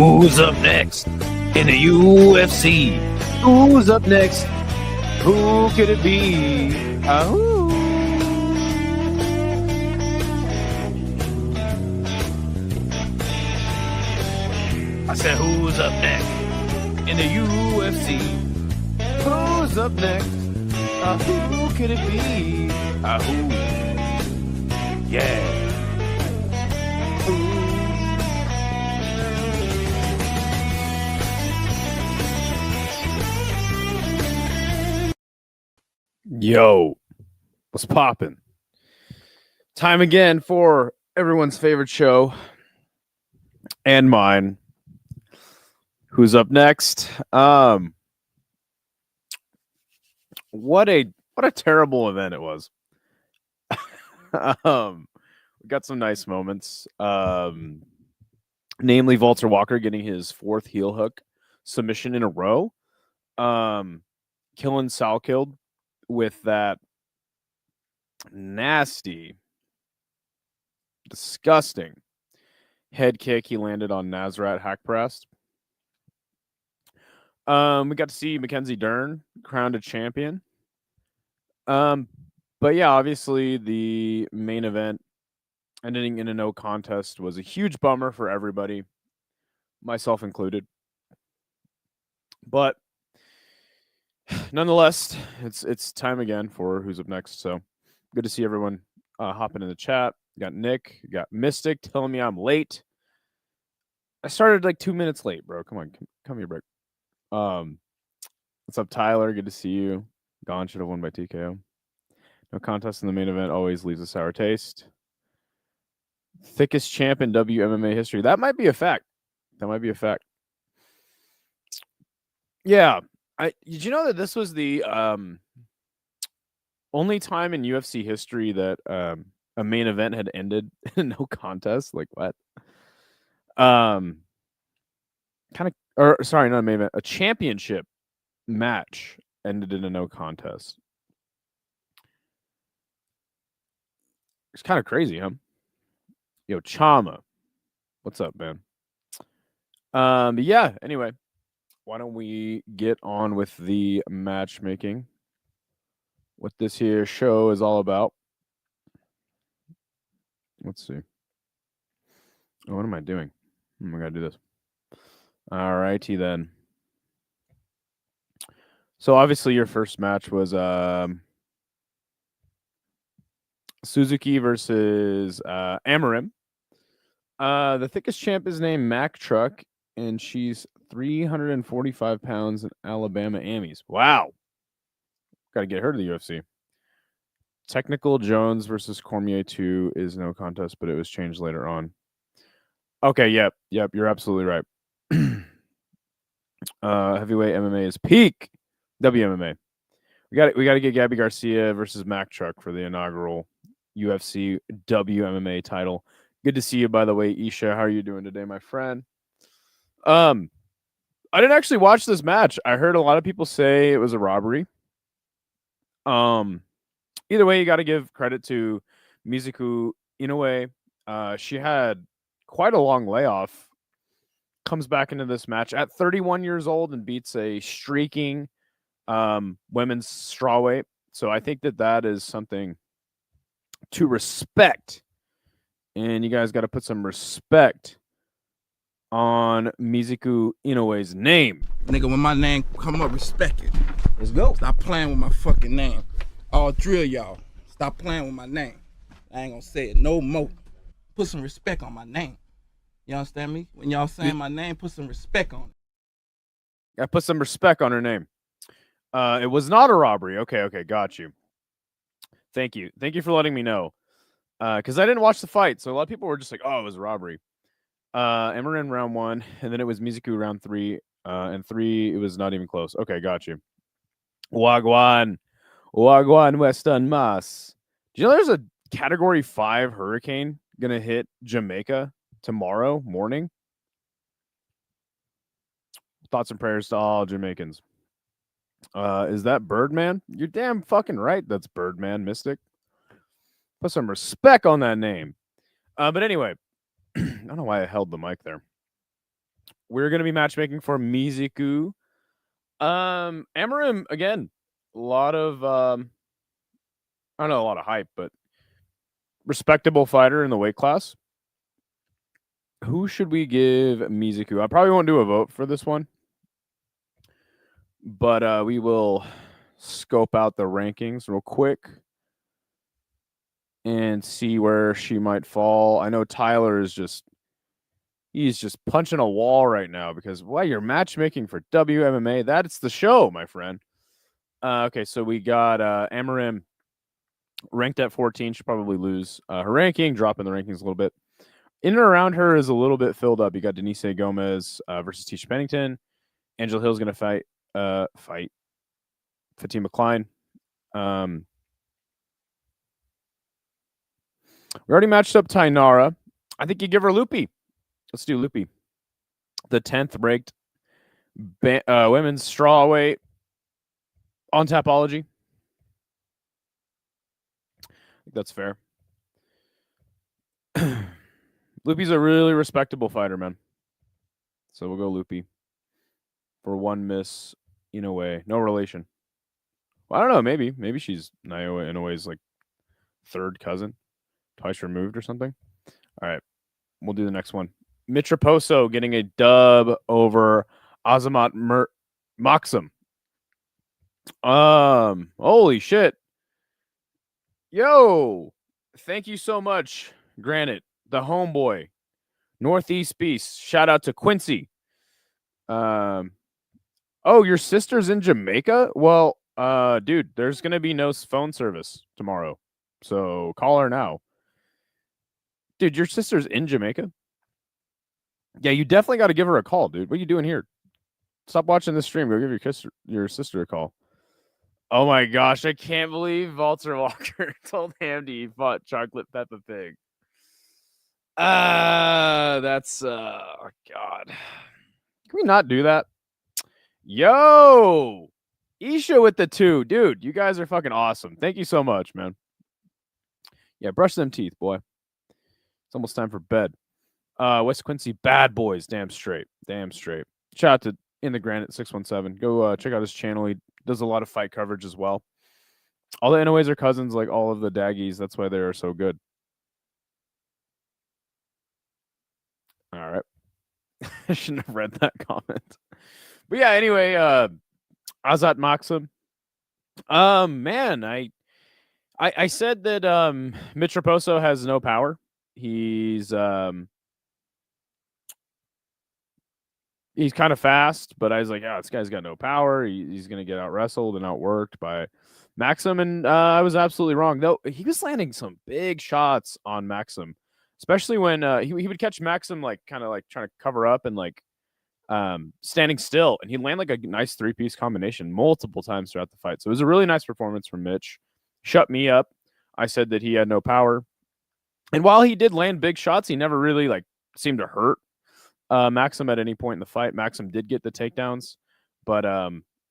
Who's up next in the UFC? Who's up next? Who could it be? I said, who's up next in the UFC? Who's up next? Who could it be? Who? Yeah. Yo, what's poppin'? Time again for everyone's favorite show and mine. Who's up next? What a terrible event it was. We got some nice moments. Namely Walter Walker getting his fourth heel hook submission in a row. Killing Salkilled with that nasty, disgusting head kick he landed on Nasrat hack pressed. We got to see Mackenzie Dern crowned a champion. But yeah, obviously the main event ending in a no contest was a huge bummer for everybody, myself included. But nonetheless, it's time again for Who's Up Next. So good to see everyone hopping in the chat. You got Nick, you got Mystic telling me I'm late. I started like 2 minutes late, bro. Come on, come here, break. What's up, Tyler? Good to see you. Gone should have won by TKO. No contest in the main event always leaves a sour taste. Thickest champ in WMMA history. That might be a fact. Yeah. Did you know that this was the only time in UFC history that a main event had ended in no contest? Like what? Sorry, not a main event. A championship match ended in a no contest. It's kind of crazy, huh? Yo, Chama. What's up, man? But yeah, anyway. Why don't we get on with the matchmaking? What this here show is all about. Let's see. Oh, what am I doing? I gotta do this. All righty then. So obviously your first match was Suzuki versus Amarim. The thickest champ is named Mac Truck, and she's 345 pounds in Alabama Ammies. Wow. Got to get her to the UFC. Technical Jones versus Cormier 2 is no contest, but it was changed later on. Okay, yep, you're absolutely right. Heavyweight MMA is peak WMMA. We got to get Gabby Garcia versus Mac Truck for the inaugural UFC WMMA title. Good to see you, by the way, Isha. How are you doing today, my friend? I didn't actually watch this match. I heard a lot of people say it was a robbery. Either way, you got to give credit to Mizuku Inoue. She had quite a long layoff. Comes back into this match at 31 years old and beats a streaking women's strawweight. So I think that is something to respect. And you guys got to put some respect on Mizuku Inoue's name. Nigga, when my name come up, respect it. Let's go. Stop playing with my fucking name. All drill y'all. Stop playing with my name. I ain't gonna say it no more. Put some respect on my name. You understand me? When y'all saying my name, put some respect on it. I put some respect on her name. It was not a robbery. Okay, got you. Thank you for letting me know. Because I didn't watch the fight, so a lot of people were just like, "Oh, it was a robbery." Amarin round 1, and then it was Mizuku round 3, and 3 it was not even close. Okay, got you. Wagwan Western Mass. Do you know there's a Category 5 hurricane gonna hit Jamaica tomorrow morning? Thoughts and prayers to all Jamaicans. Is that Birdman? You're damn fucking right. That's Birdman, Mystic. Put some respect on that name. But anyway, I don't know why I held the mic there. we're gonna be matchmaking for Mizuku. Amarim again, a lot of I don't know, a lot of hype, but respectable fighter in the weight class. Who should we give Mizuku? I probably won't do a vote for this one, but we will scope out the rankings real quick and see where she might fall. I know Tyler is he's just punching a wall right now because you're matchmaking for WMMA. That's the show, my friend. Okay, so we got Amarim ranked at 14. She'll probably lose her ranking, drop in the rankings a little bit. In and around her is a little bit filled up. You got Denise Gomez versus Tisha Pennington. Angela Hill's going to fight Fatima Klein. We already matched up Tainara. I think you give her Loopy. Let's do Loopy. The 10th ranked women's strawweight on Tapology. I think that's fair. Loopy's a really respectable fighter, man. So we'll go Loopy for one miss Inoue. No relation. Well, I don't know. Maybe she's Naoya Inoue's like third cousin, twice removed or something. All right, we'll do the next one. Mitraposo getting a dub over Azamat Maxim. Holy shit. Yo, thank you so much, Granite, the homeboy, Northeast Beast. Shout out to Quincy. Oh, your sister's in Jamaica? Well, dude, there's gonna be no phone service tomorrow, so call her now. Dude, your sister's in Jamaica? Yeah, you definitely got to give her a call, dude. What are you doing here? Stop watching this stream. Go give your sister a call. Oh my gosh, I can't believe Walter Walker told Hamdi he fought Chocolate Peppa Pig. That's oh god. Can we not do that? Yo! Isha with the 2. Dude, you guys are fucking awesome. Thank you so much, man. Yeah, brush them teeth, boy. It's almost time for bed. West Quincy Bad Boys. Damn straight. Shout out to In the Granite 617. Go check out his channel. He does a lot of fight coverage as well. All the Inoues are cousins, like all of the Daggies. That's why they are so good. All right. I shouldn't have read that comment. But yeah, anyway, Azat Maxim. Man, I said that Mitraposo has no power. He's kind of fast, but I was like, this guy's got no power. He's going to get out wrestled and outworked by Maxim. And I was absolutely wrong. Though he was landing some big shots on Maxim, especially when he would catch Maxim like kind of like trying to cover up and like standing still. And he'd land like a nice 3-piece combination multiple times throughout the fight. So it was a really nice performance from Mitch. Shut me up. I said that he had no power. And while he did land big shots, he never really like seemed to hurt Maxim at any point in the fight. Maxim did get the takedowns, but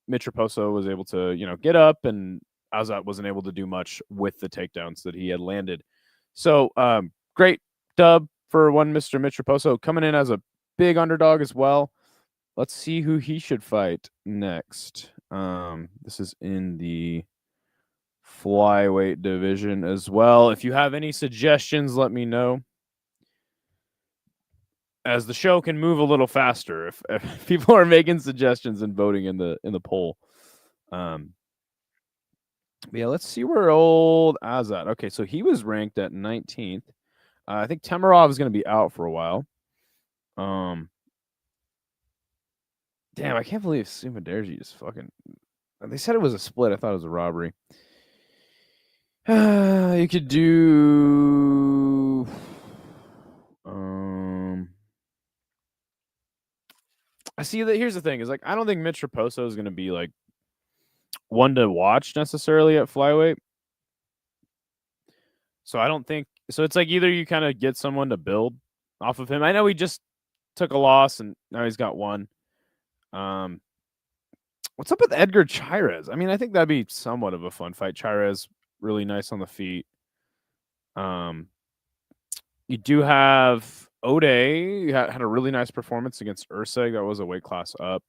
Mitraposo was able to, get up, and Azat wasn't able to do much with the takedowns that he had landed. So great dub for one Mr. Mitraposo, coming in as a big underdog as well. Let's see who he should fight next. This is in the flyweight division as well. If you have any suggestions, let me know, as the show can move a little faster if people are making suggestions and voting in the poll. Yeah, let's see where old Azat. Okay, so he was ranked at 19th. I think Temirov is going to be out for a while. Damn, I can't believe Sumaderji just fucking. They said it was a split. I thought it was a robbery. You could do. I see that. Here's the thing: is like I don't think Mitch Raposo is going to be like one to watch necessarily at flyweight. So I don't think so. It's like either you kind of get someone to build off of him. I know he just took a loss and now he's got one. What's up with Edgar Chairez? I mean, I think that'd be somewhat of a fun fight. Chairez really nice on the feet. You do have Ode had a really nice performance against Urseg. That was a weight class up.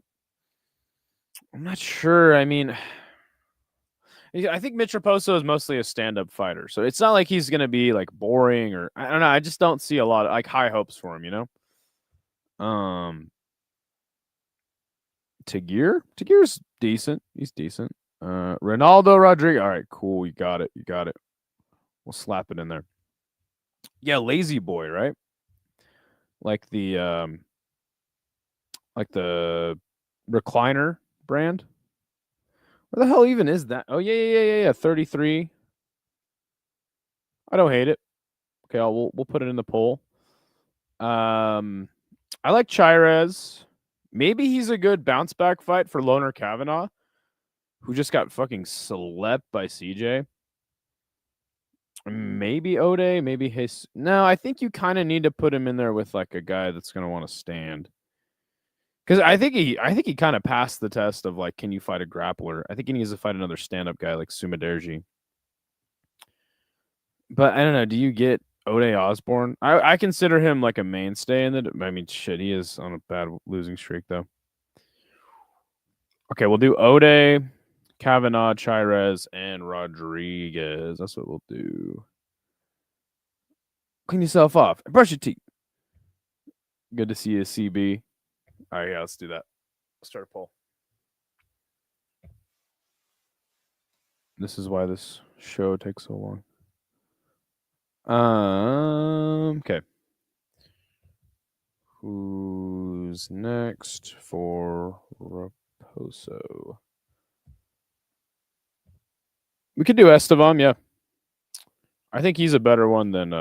I'm not sure. I mean, I think Mitch Raposo is mostly a stand-up fighter, so it's not like he's gonna be like boring or I don't know. I just don't see a lot of like high hopes for him, you know. Tagir's decent. He's decent. Ronaldo Rodriguez. All right, cool. You got it. You got it. We'll slap it in there. Yeah, Lazy Boy, right? Like the recliner brand. Where the hell even is that? Oh yeah. 33. I don't hate it. Okay, we'll put it in the poll. I like Chirez. Maybe he's a good bounce back fight for Loner Kavanaugh, who just got fucking slept by CJ. Maybe Ode, maybe his. No, I think you kind of need to put him in there with like a guy that's gonna want to stand. Because I think he kind of passed the test of like, can you fight a grappler? I think he needs to fight another stand-up guy like Sumaderji. But I don't know. Do you get Ode Osborne? I consider him like a mainstay in the. I mean, shit, he is on a bad losing streak though. Okay, we'll do Ode, Kavanaugh, Chirez, and Rodriguez. That's what we'll do. Clean yourself off and brush your teeth. Good to see you, CB. All right, yeah, let's do that. Let's start a poll. This is why this show takes so long. Okay. Who's next for Raposo? We could do Estevam, yeah. I think he's a better one than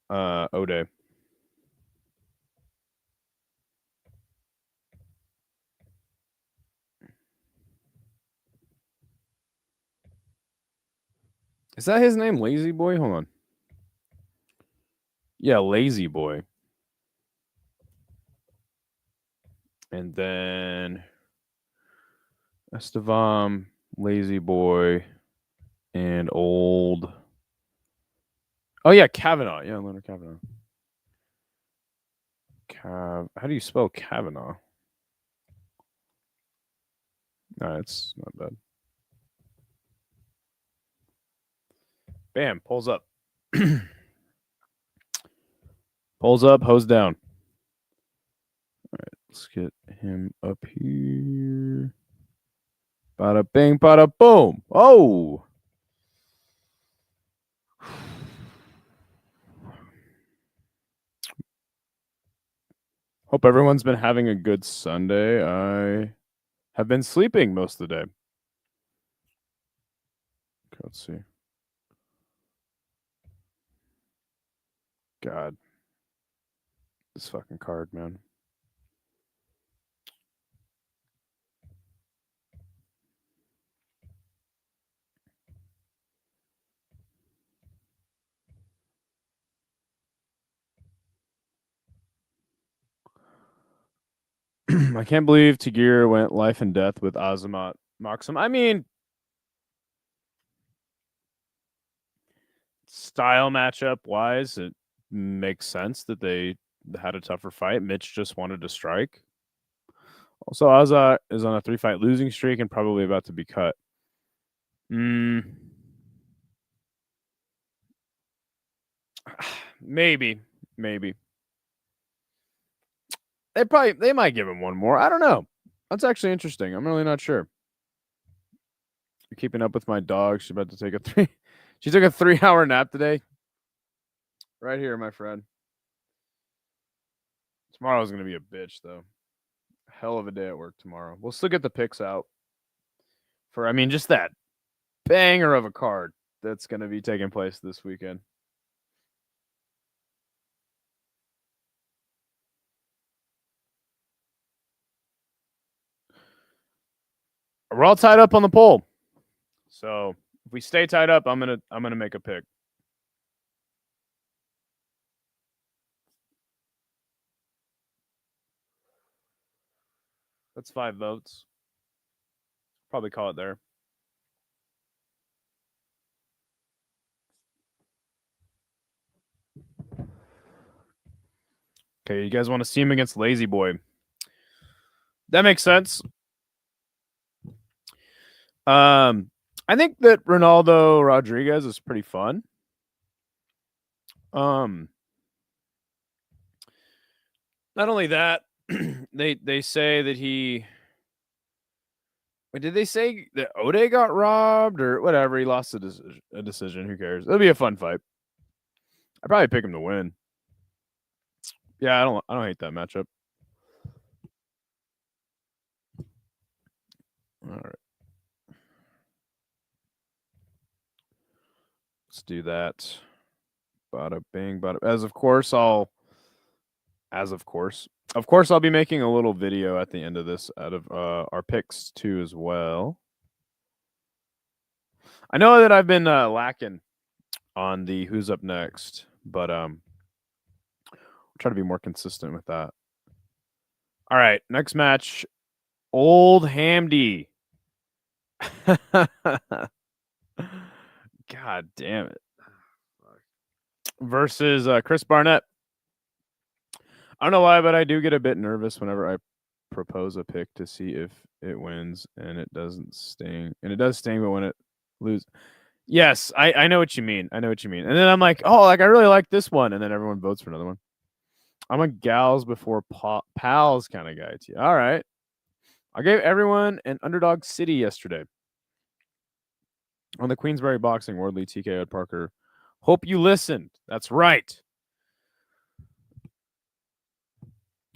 Ode. Is that his name, Lazy Boy? Hold on. Yeah, Lazy Boy. And then Estevam, Lazy Boy, and old. Oh yeah, Kavanaugh. Yeah, Leonard Kavanaugh. How do you spell Kavanaugh? No, it's not bad. Bam, pulls up. Pulls up, hose down. All right, let's get him up here. Bada bing, bada boom. Oh. Hope everyone's been having a good Sunday. I have been sleeping most of the day. Okay, let's see. God. This fucking card, man. I can't believe Tagir went life and death with Azamat Maxim. I mean, style matchup wise, it makes sense that they had a tougher fight. Mitch just wanted to strike. Also, Azat is on a 3-fight losing streak and probably about to be cut. Maybe. They might give him one more. I don't know. That's actually interesting. I'm really not sure. You're keeping up with my dog. She's about to take a 3. She took a 3-hour nap today. Right here, my friend. Tomorrow's gonna be a bitch though. Hell of a day at work tomorrow. We'll still get the picks out for just that banger of a card that's gonna be taking place this weekend. We're all tied up on the poll. So if we stay tied up, I'm gonna make a pick. That's 5 votes. Probably call it there. Okay, you guys want to see him against Lazy Boy. That makes sense. I think that Ronaldo Rodriguez is pretty fun. Not only that, they say that he. Wait, did they say that Ode got robbed or whatever? He lost a decision. Who cares? It'll be a fun fight. I'd probably pick him to win. Yeah, I don't hate that matchup. All right. Let's do that. Bada bing, bada. Of course, I'll be making a little video at the end of this out of our picks too as well. I know that I've been lacking on the who's up next, but we'll try to be more consistent with that. All right, next match, Old Hamdy. God damn it. Versus Chris Barnett. I don't know why, but I do get a bit nervous whenever I propose a pick to see if it wins, and it doesn't sting. And it does sting, but when it loses. Yes, I know what you mean. I know what you mean. And then I'm like, oh, like I really like this one. And then everyone votes for another one. I'm a gals before pals kind of guy to you. All right. I gave everyone an underdog city yesterday on the Queensberry Boxing World League TKO Parker. Hope you listened. That's right.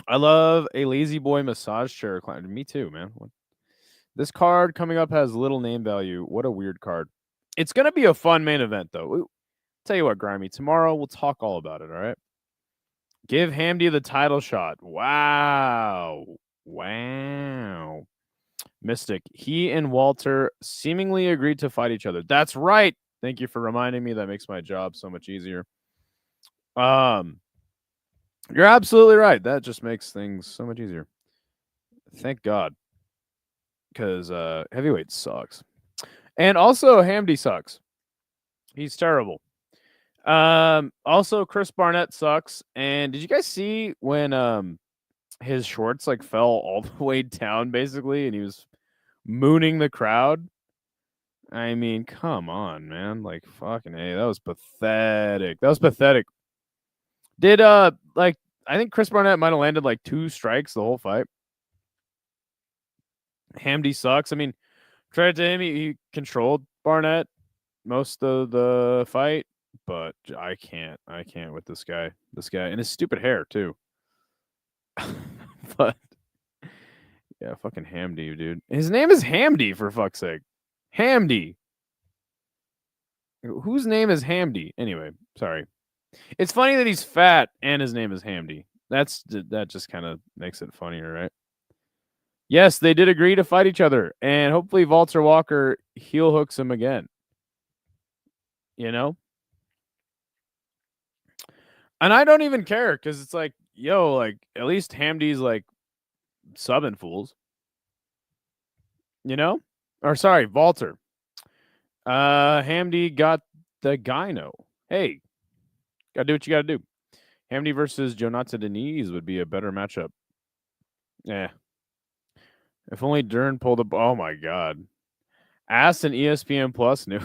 I love a Lazy Boy massage chair client. Me too, man. This card coming up has little name value. What a weird card. It's going to be a fun main event, though. Tell you what, Grimy, tomorrow we'll talk all about it, all right? Give Hamdy the title shot. Wow. Mystic. He and Walter seemingly agreed to fight each other. That's right. Thank you for reminding me. That makes my job so much easier. You're absolutely right. That just makes things so much easier. Thank God. Because heavyweight sucks. And also Hamdy sucks. He's terrible. Also Chris Barnett sucks. And did you guys see when his shorts like fell all the way down basically and he was mooning the crowd? I mean, come on, man. Like fucking A, that was pathetic. Did like I think Chris Barnett might have landed like 2 strikes the whole fight. Hamdy sucks. I mean, credit to him, he controlled Barnett most of the fight, but I can't with this guy. And his stupid hair too. But yeah, fucking Hamdy, dude. His name is Hamdy, for fuck's sake. Hamdy. Whose name is Hamdy? Anyway, sorry. It's funny that he's fat and his name is Hamdy. That just kind of makes it funnier, right? Yes, they did agree to fight each other, and hopefully Walter Walker heel hooks him again. You know? And I don't even care because it's like, yo, like at least Hamdy's like subbing fools. You know? Or sorry, Walter. Hamdy got the gyno. Hey, gotta do what you gotta do. Hamdy versus Jonathan Denise would be a better matchup. Yeah. If only Dern pulled up. Oh my god. Asked an ESPN Plus knew.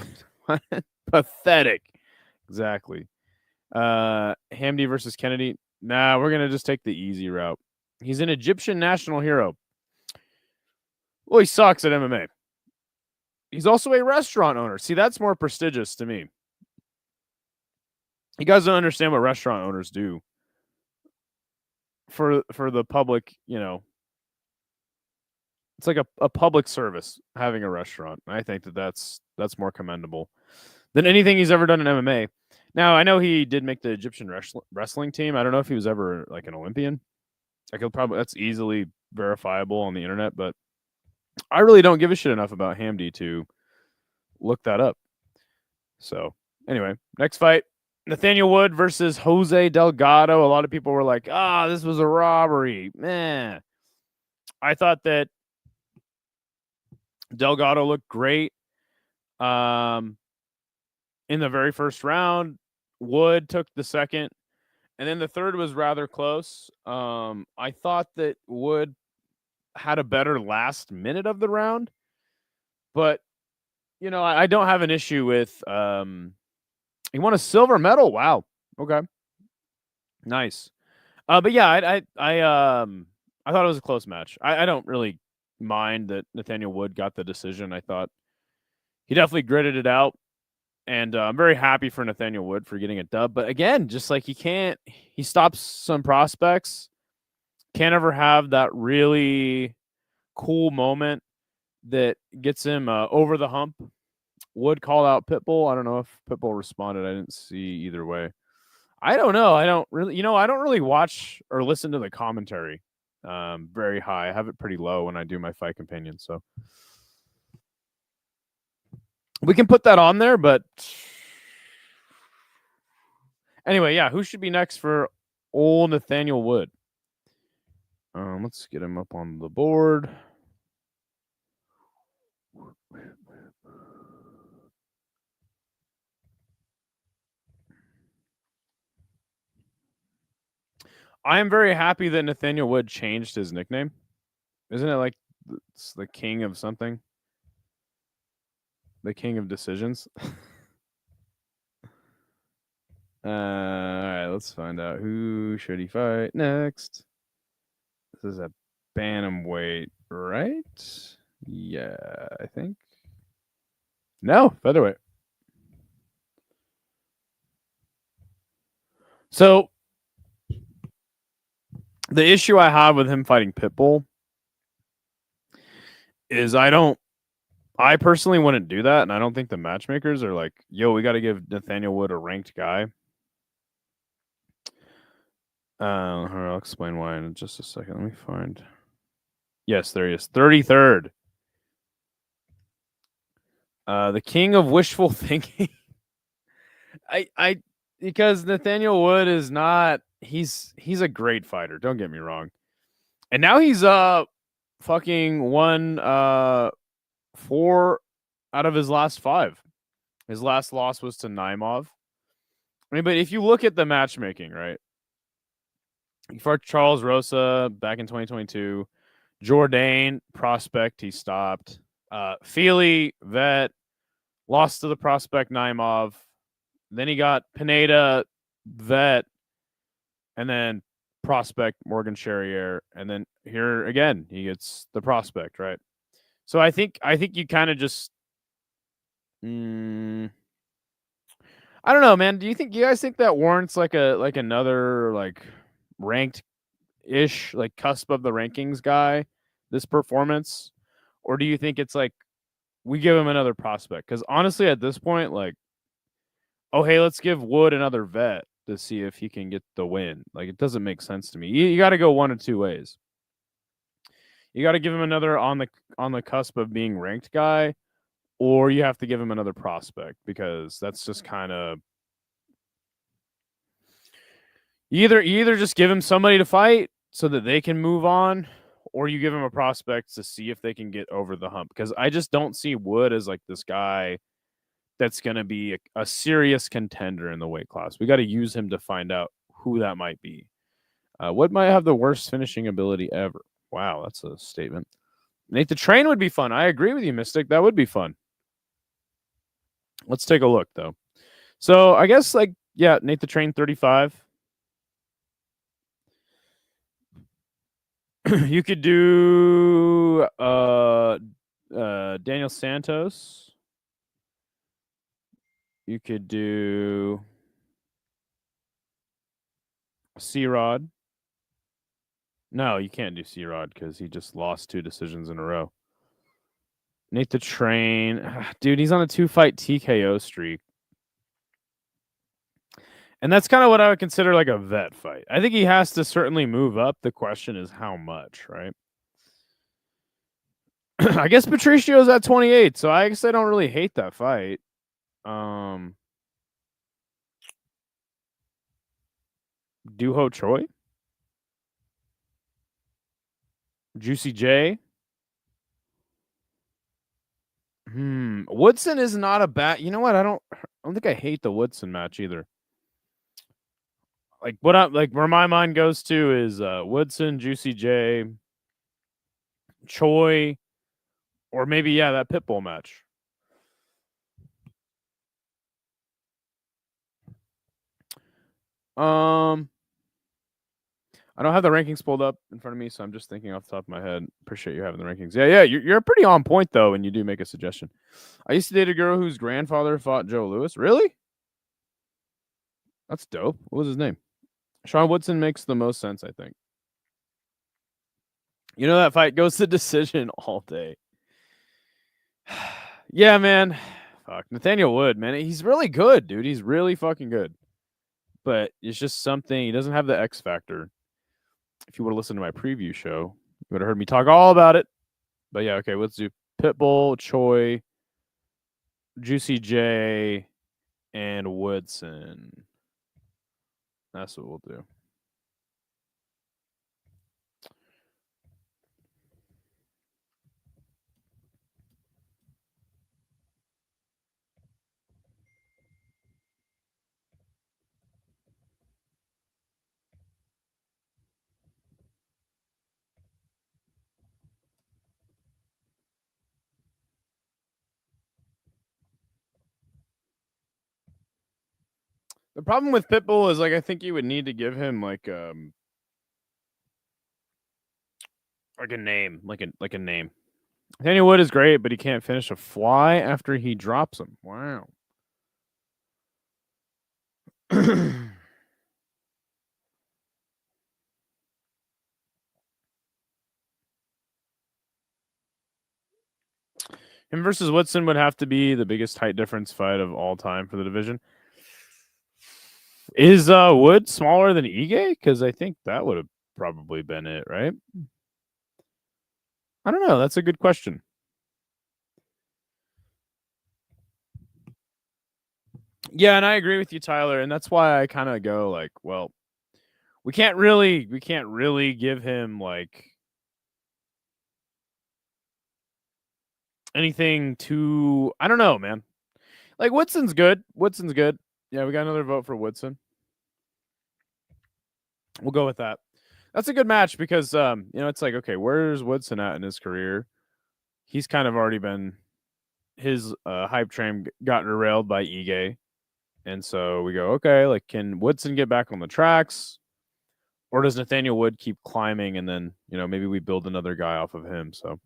Pathetic. Exactly. Hamdy versus Kennedy. Nah, we're gonna just take the easy route. He's an Egyptian national hero. Well, he sucks at MMA. He's also a restaurant owner. See, that's more prestigious to me. You guys don't understand what restaurant owners do for the public, you know. It's like a public service having a restaurant. I think that's more commendable than anything he's ever done in MMA. Now, I know he did make the Egyptian wrestling team. I don't know if he was ever like an Olympian. That's easily verifiable on the internet, but I really don't give a shit enough about Hamdy to look that up. So, anyway, next fight, Nathaniel Wood versus Jose Delgado. A lot of people were like, this was a robbery. Man, I thought that Delgado looked great. In the very first round, Wood took the second, And then the third was rather close. I thought that Wood had a better last minute of the round, but I don't have an issue with he won a silver medal. Wow. Okay. Nice. But yeah, I thought it was a close match. I don't really mind that Nathaniel Wood got the decision. I thought he definitely gritted it out. And I'm very happy for Nathaniel Wood for getting a dub. But again, just like he stops some prospects. Can't ever have that really cool moment that gets him over the hump. Wood called out Pitbull. I don't know if Pitbull responded. I didn't see either way. I don't know. I don't really watch or listen to the commentary very high. I have it pretty low when I do my fight companion. So we can put that on there, but anyway, yeah, who should be next for old Nathaniel Wood? Let's get him up on the board. I am very happy that Nathaniel Wood changed his nickname. Isn't it like it's the king of something? The king of decisions? All right, let's find out who should he fight next. This is a bantamweight, right? Yeah, I think. No, featherweight. So the issue I have with him fighting Pitbull is I personally wouldn't do that, and I don't think the matchmakers are like, yo, we got to give Nathaniel Wood a ranked guy. I'll explain why in just a second. Let me find. Yes, there he is. 33rd. The king of wishful thinking. Because Nathaniel Wood is not he's a great fighter, don't get me wrong. And now he's fucking won 4 out of his last 5. His last loss was to Naimov. I mean, but if you look at the matchmaking, right? He fought Charles Rosa back in 2022. Jourdain, prospect, he stopped. Feely, vet, lost to the prospect Naimov. Then he got Pineda, vet, and then prospect Morgan Charrier, and then here again he gets the prospect, right? So I think you kind of just I don't know, man. Do you guys think that warrants like another like ranked ish like cusp of the rankings guy this performance, or do you think it's like we give him another prospect? Because honestly, at this point, like, oh hey, let's give Wood another vet to see if he can get the win. Like, it doesn't make sense to me. You got to go one of two ways. You got to give him another on the cusp of being ranked guy, or you have to give him another prospect, because that's just kind of you either just give him somebody to fight so that they can move on, or you give him a prospect to see if they can get over the hump. Because I just don't see Wood as like this guy that's going to be a serious contender in the weight class. We got to use him to find out who that might be. Wood might have the worst finishing ability ever. Wow, that's a statement. Nate the Train would be fun. I agree with you, Mystic. That would be fun. Let's take a look, though. So I guess, like, yeah, Nate the Train 35. You could do Daniel Santos. You could do C-Rod. No, you can't do C-Rod because he just lost 2 decisions in a row. Nate the Train. Dude, he's on a 2-fight TKO streak. And that's kind of what I would consider like a vet fight. I think he has to certainly move up. The question is how much, right? I guess Patricio's at 28, so I guess I don't really hate that fight. Duho Choi? Juicy J? Woodson is not a bad. You know what? I don't think I hate the Woodson match either. like what I like where my mind goes to is Woodson, Juicy J, Choi, or maybe that Pitbull match. I don't have the rankings pulled up in front of me, so I'm just thinking off the top of my head. Appreciate you having the rankings. Yeah, you're pretty on point though, and you do make a suggestion. I used to date a girl whose grandfather fought Joe Louis. Really? That's dope. What was his name? Sean Woodson makes the most sense, I think. You know that fight goes to decision all day. Yeah, man. Fuck. Nathaniel Wood, man. He's really good, dude. He's really fucking good. But it's just something, he doesn't have the X factor. If you would have listened to my preview show, you would have heard me talk all about it. But yeah, okay, let's do Pitbull, Choi, Juicy J, and Woodson. That's what we'll do. The problem with Pitbull is I think you would need to give him like a name, like a name. Nathaniel Wood is great, but he can't finish a fly after he drops him. Wow. Him versus Woodson would have to be the biggest height difference fight of all time for the division. Is Wood smaller than Ige? Because I think that would have probably been it, right? I don't know. That's a good question. Yeah, and I agree with you, Tyler, and that's why I kind of go like, well, we can't really give him like anything too. I don't know, man. Like Woodson's good. Woodson's good. Yeah, we got another vote for Woodson. We'll go with that. That's a good match because it's like, okay, where's Woodson at in his career? He's kind of already been his hype train got derailed by Ige. And so we go, okay, like can Woodson get back on the tracks? Or does Nathaniel Wood keep climbing and then, maybe we build another guy off of him? So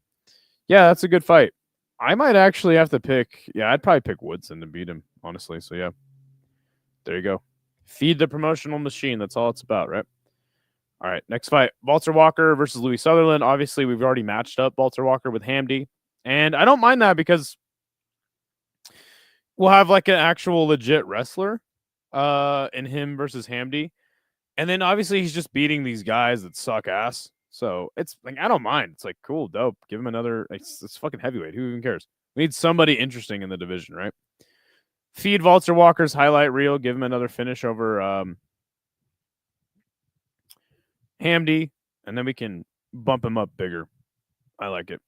yeah, that's a good fight. I might actually have to pick, I'd probably pick Woodson to beat him, honestly. So yeah. There you go. Feed the promotional machine. That's all it's about, right? All right, next fight. Walter Walker versus Louis Sutherland. Obviously, we've already matched up Walter Walker with Hamdy. And I don't mind that because we'll have like an actual legit wrestler in him versus Hamdy. And then obviously he's just beating these guys that suck ass. So it's like, I don't mind. It's like, cool, dope. Give him another. It's fucking heavyweight. Who even cares? We need somebody interesting in the division, right? Feed Walter Walker's highlight reel. Give him another finish over Hamdy. And then we can bump him up bigger. I like it.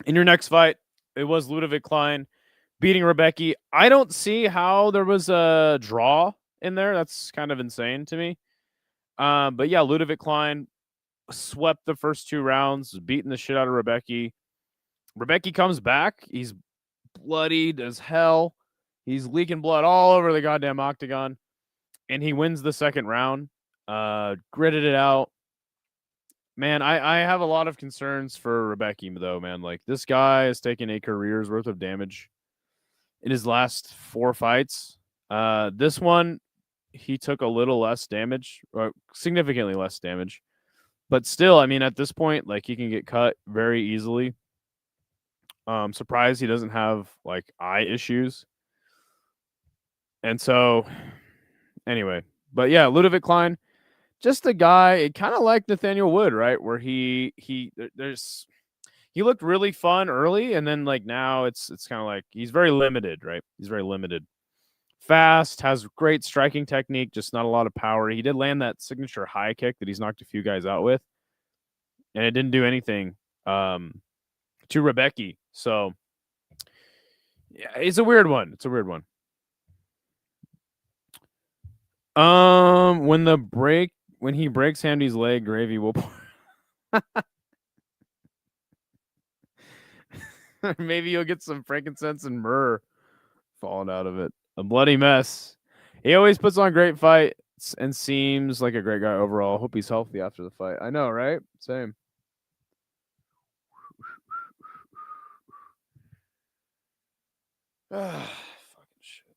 In your next fight, it was Ludovic Klein beating Rebecca. I don't see how there was a draw in there. That's kind of insane to me. But yeah, Ludovic Klein swept the first 2 rounds, beating the shit out of Rebecca. Rebecca comes back. He's bloodied as hell. He's leaking blood all over the goddamn octagon. And he wins the second round. Gritted it out. Man, I have a lot of concerns for Rebecca, though, man. Like, this guy has taken a career's worth of damage in his last 4 fights. This one, he took a little less damage, or significantly less damage. But still, I mean, at this point, like, he can get cut very easily. Surprised he doesn't have, like, eye issues. And so, anyway. But yeah, Ludovic Klein, just a guy, kind of like Nathaniel Wood, right? Where he looked really fun early, and then like now it's kind of like he's very limited, right? He's very limited. Fast, has great striking technique, just not a lot of power. He did land that signature high kick that he's knocked a few guys out with, and it didn't do anything to Rebecca. So yeah, it's a weird one. When he breaks Hamdy's leg, Gravy will pour. Maybe you'll get some frankincense and myrrh falling out of it. A bloody mess. He always puts on great fights and seems like a great guy overall. Hope he's healthy after the fight. I know, right? Same. Fucking shit.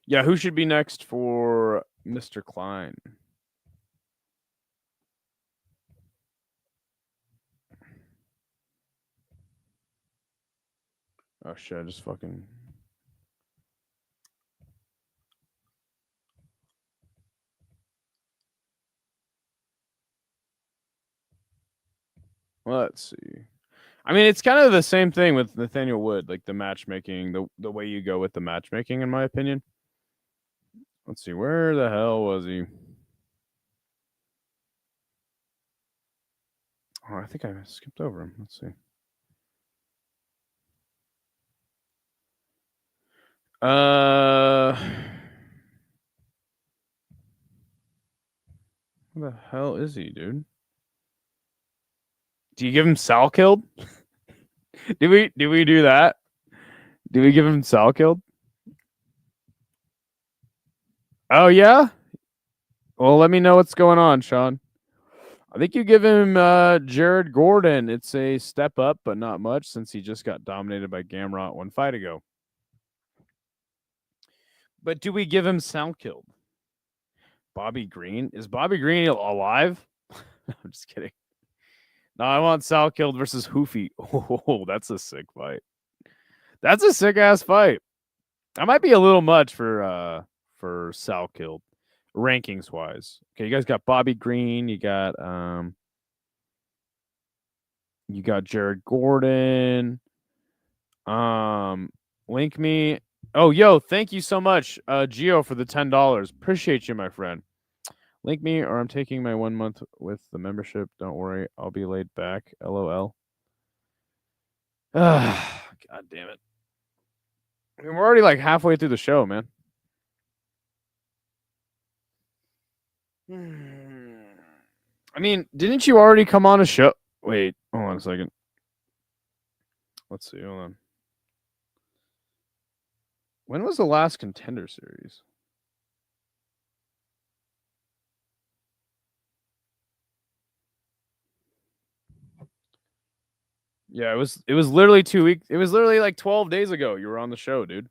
Yeah, who should be next for Mr. Klein? Oh shit, I just fucking. Let's see. I mean, it's kind of the same thing with Nathaniel Wood, like the matchmaking, the way you go with the matchmaking, in my opinion. Let's see, where the hell was he? Oh, I think I skipped over him. Let's see. Where the hell is he, dude? Do you give him Sal killed? Do we do that? Do we give him Sal killed? Oh yeah? Well, let me know what's going on, Sean. I think you give him Jared Gordon. It's a step up, but not much since he just got dominated by Gamrot one fight ago. But do we give him Sal killed? Bobby Green? Is Bobby Green alive? I'm just kidding. No, I want Sal killed versus Hoofy. Oh, that's a sick fight. That's a sick ass fight. That might be a little much for Sal killed, rankings wise. Okay, you guys got Bobby Green. You got Jared Gordon. Link me. Oh, yo, thank you so much, Gio, for the $10. Appreciate you, my friend. Link me, or I'm taking my 1 month with the membership. Don't worry, I'll be laid back. LOL. God damn it. I mean, we're already like halfway through the show, man. I mean, didn't you already come on a show? Wait, hold on a second. Let's see, hold on. When was the last Contender Series? Yeah, it was literally 2 weeks. It was literally like 12 days ago you were on the show, dude.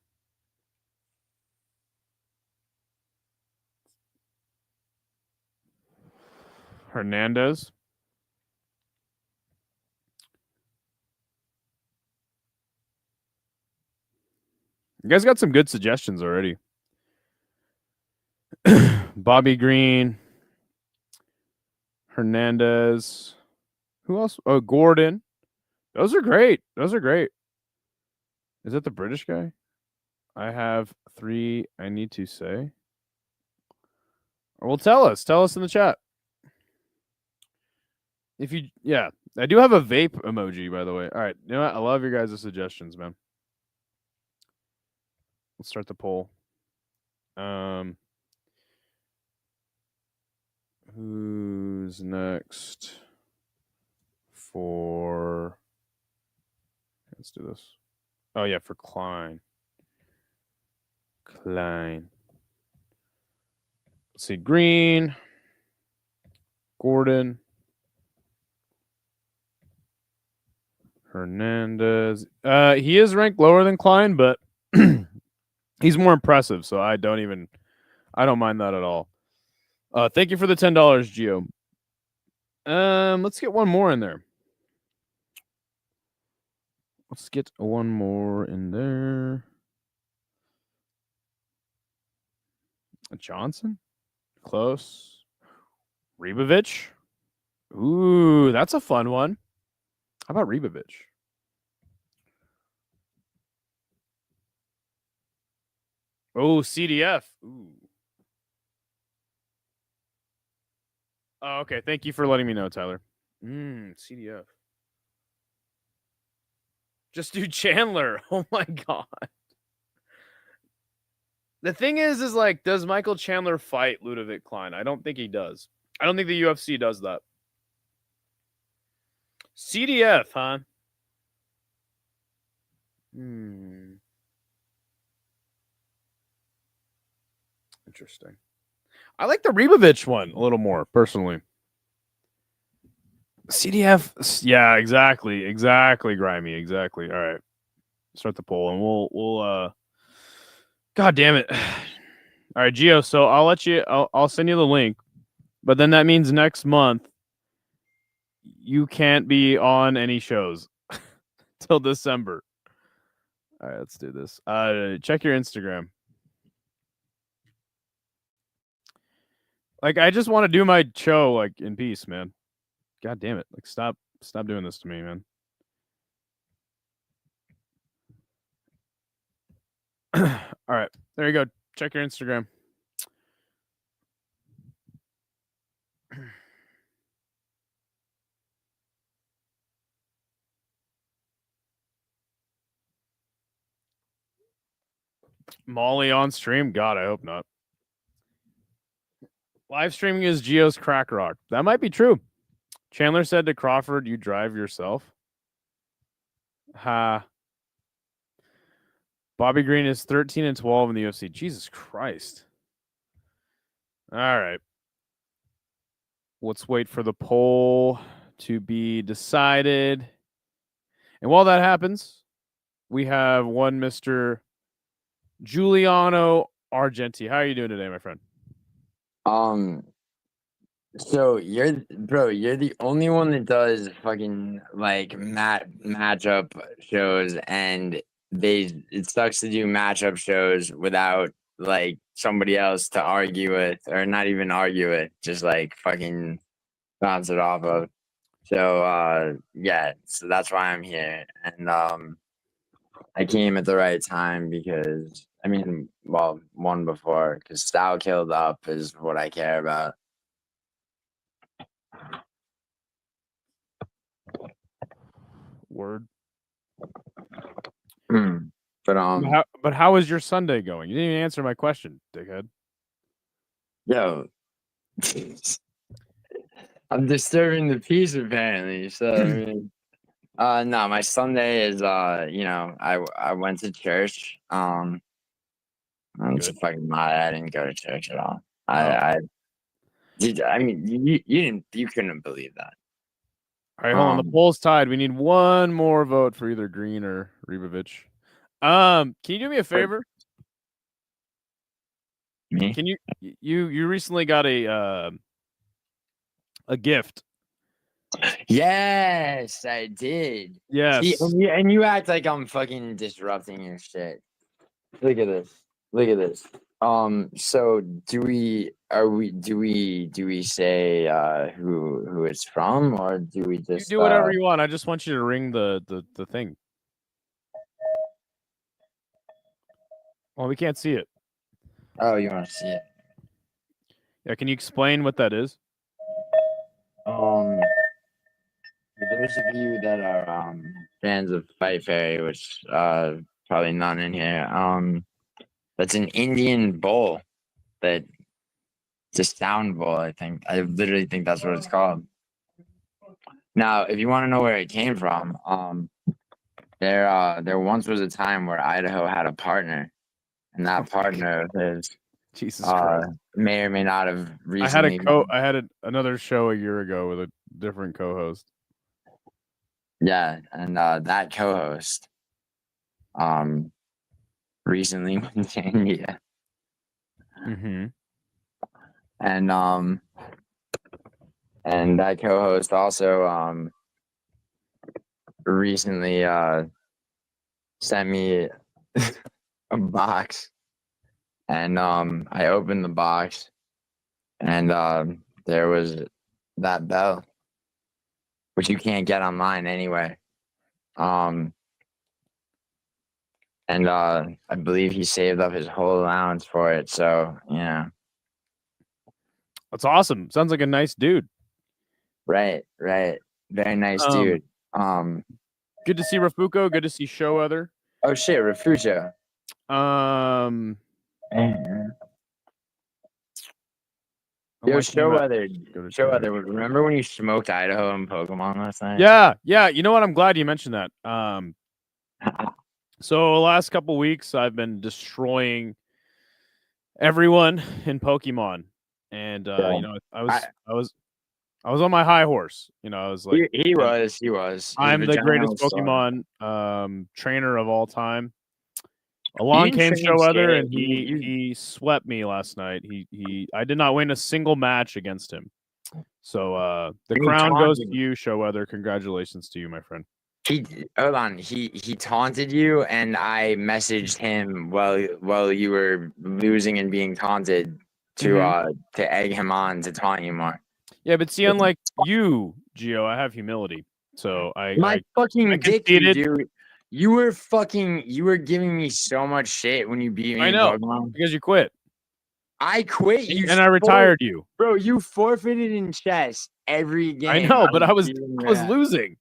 Hernandez. You guys got some good suggestions already. Bobby Green, Hernandez. Who else? Oh, Gordon. Those are great. Those are great. Is that the British guy? I have 3 I need to say. Well, tell us. Tell us in the chat. If you, yeah, I do have a vape emoji, by the way. All right. You know what? I love your guys' suggestions, man. Let's start the poll. Who's next for, let's do this. Oh, yeah, for Klein. Let's see, Green, Gordon, Hernandez. He is ranked lower than Klein, but he's more impressive, so I don't mind that at all. Thank you for the $10, Gio. Let's get one more in there. Let's get one more in there. Johnson? Close. Ribovich? Ooh, that's a fun one. How about Ribovich? Oh, CDF. Ooh. Oh, okay. Thank you for letting me know, Tyler. CDF. Just do Chandler. Oh my god. The thing is like, does Michael Chandler fight Ludovic Klein? I don't think he does. I don't think the UFC does that. CDF, huh? Interesting. I like the Rebovich one a little more, personally. CDF, yeah, exactly, Grimy, exactly. All right, start the poll, and we'll. God damn it! All right, Gio. So I'll send you the link, but then that means next month you can't be on any shows till December. All right, let's do this. Check your Instagram. Like, I just want to do my show like in peace, man. God damn it! Like, stop doing this to me, man. All right, there you go. Check your Instagram. Molly on stream? God, I hope not. Live streaming is Geo's crack rock. That might be true. Chandler said to Crawford, "You drive yourself." Ha. Bobby Green is 13-12 in the UFC. Jesus Christ. All right. Let's wait for the poll to be decided. And while that happens, we have one Mr. Giuliano Argenti. How are you doing today, my friend? So you're the only one that does fucking like matchup shows, and it sucks to do matchup shows without like somebody else to argue with, or not even argue with, just like fucking bounce it off of. So yeah, so that's why I'm here. And I came at the right time because I mean, well, one before, because style killed up is what I care about. Word. But how is your Sunday going? You didn't even answer my question, dickhead. Yo, I'm disturbing the peace apparently. So I mean, no, my Sunday is I went to church. I'm just a fucking lie. I didn't go to church at all. I did. I mean, you couldn't believe that. All right, hold on. The poll's tied. We need one more vote for either Green or Rebovich. Can you do me a favor? Me? Can you recently got a gift? Yes, I did. Yes. See, and you act like I'm fucking disrupting your shit. Look at this. Look at this. So do we say who it's from, or do we just you do whatever you want? I just want you to ring the thing. Well, we can't see it. Oh, you want to see it? Yeah, can you explain what that is? For those of you that are fans of Fight Fairy, which probably none in here, that's an Indian bowl. It's a sound bowl, I think. I literally think that's what it's called. Now, if you want to know where it came from, there once was a time where Idaho had a partner, and that partner of his Jesus Christ. may or may not have recently. I had another show a year ago with a different co-host. Yeah, and that co-host recently went to India. Mm-hmm. And that co-host also recently sent me a box, and I opened the box, and there was that bell, which you can't get online anyway. And I believe he saved up his whole allowance for it. So yeah, that's awesome. Sounds like a nice dude. Right. Very nice dude. Good to see Rafuko. Good to see Show Other. Oh shit, Rafujo. Yo, Unlike you, Matt, go to show trash. weather. Remember when you smoked Idaho in Pokemon last night? Yeah. You know what? I'm glad you mentioned that. So last couple weeks, I've been destroying everyone in Pokemon, and Yeah. you know, I was on my high horse. You know, I was like, He "Man, was. His I'm the vagina greatest was sore. Pokemon trainer of all time." You Along didn't came train Showweather, shit. and he swept me last night. I did not win a single match against him. So the And he crown goes taunted to you, Showweather. Congratulations to you, my friend. He hold on. He taunted you, and I messaged him while you were losing and being taunted to egg him on to taunt you more. Yeah, but see, unlike you, Gio, I have humility. So My fucking dick, conceded. dude. You were giving me so much shit when you beat me I in know Pokemon. because you quit, I quit. You and I retired you. bro. You forfeited in chess every game. I know, but I was beating losing.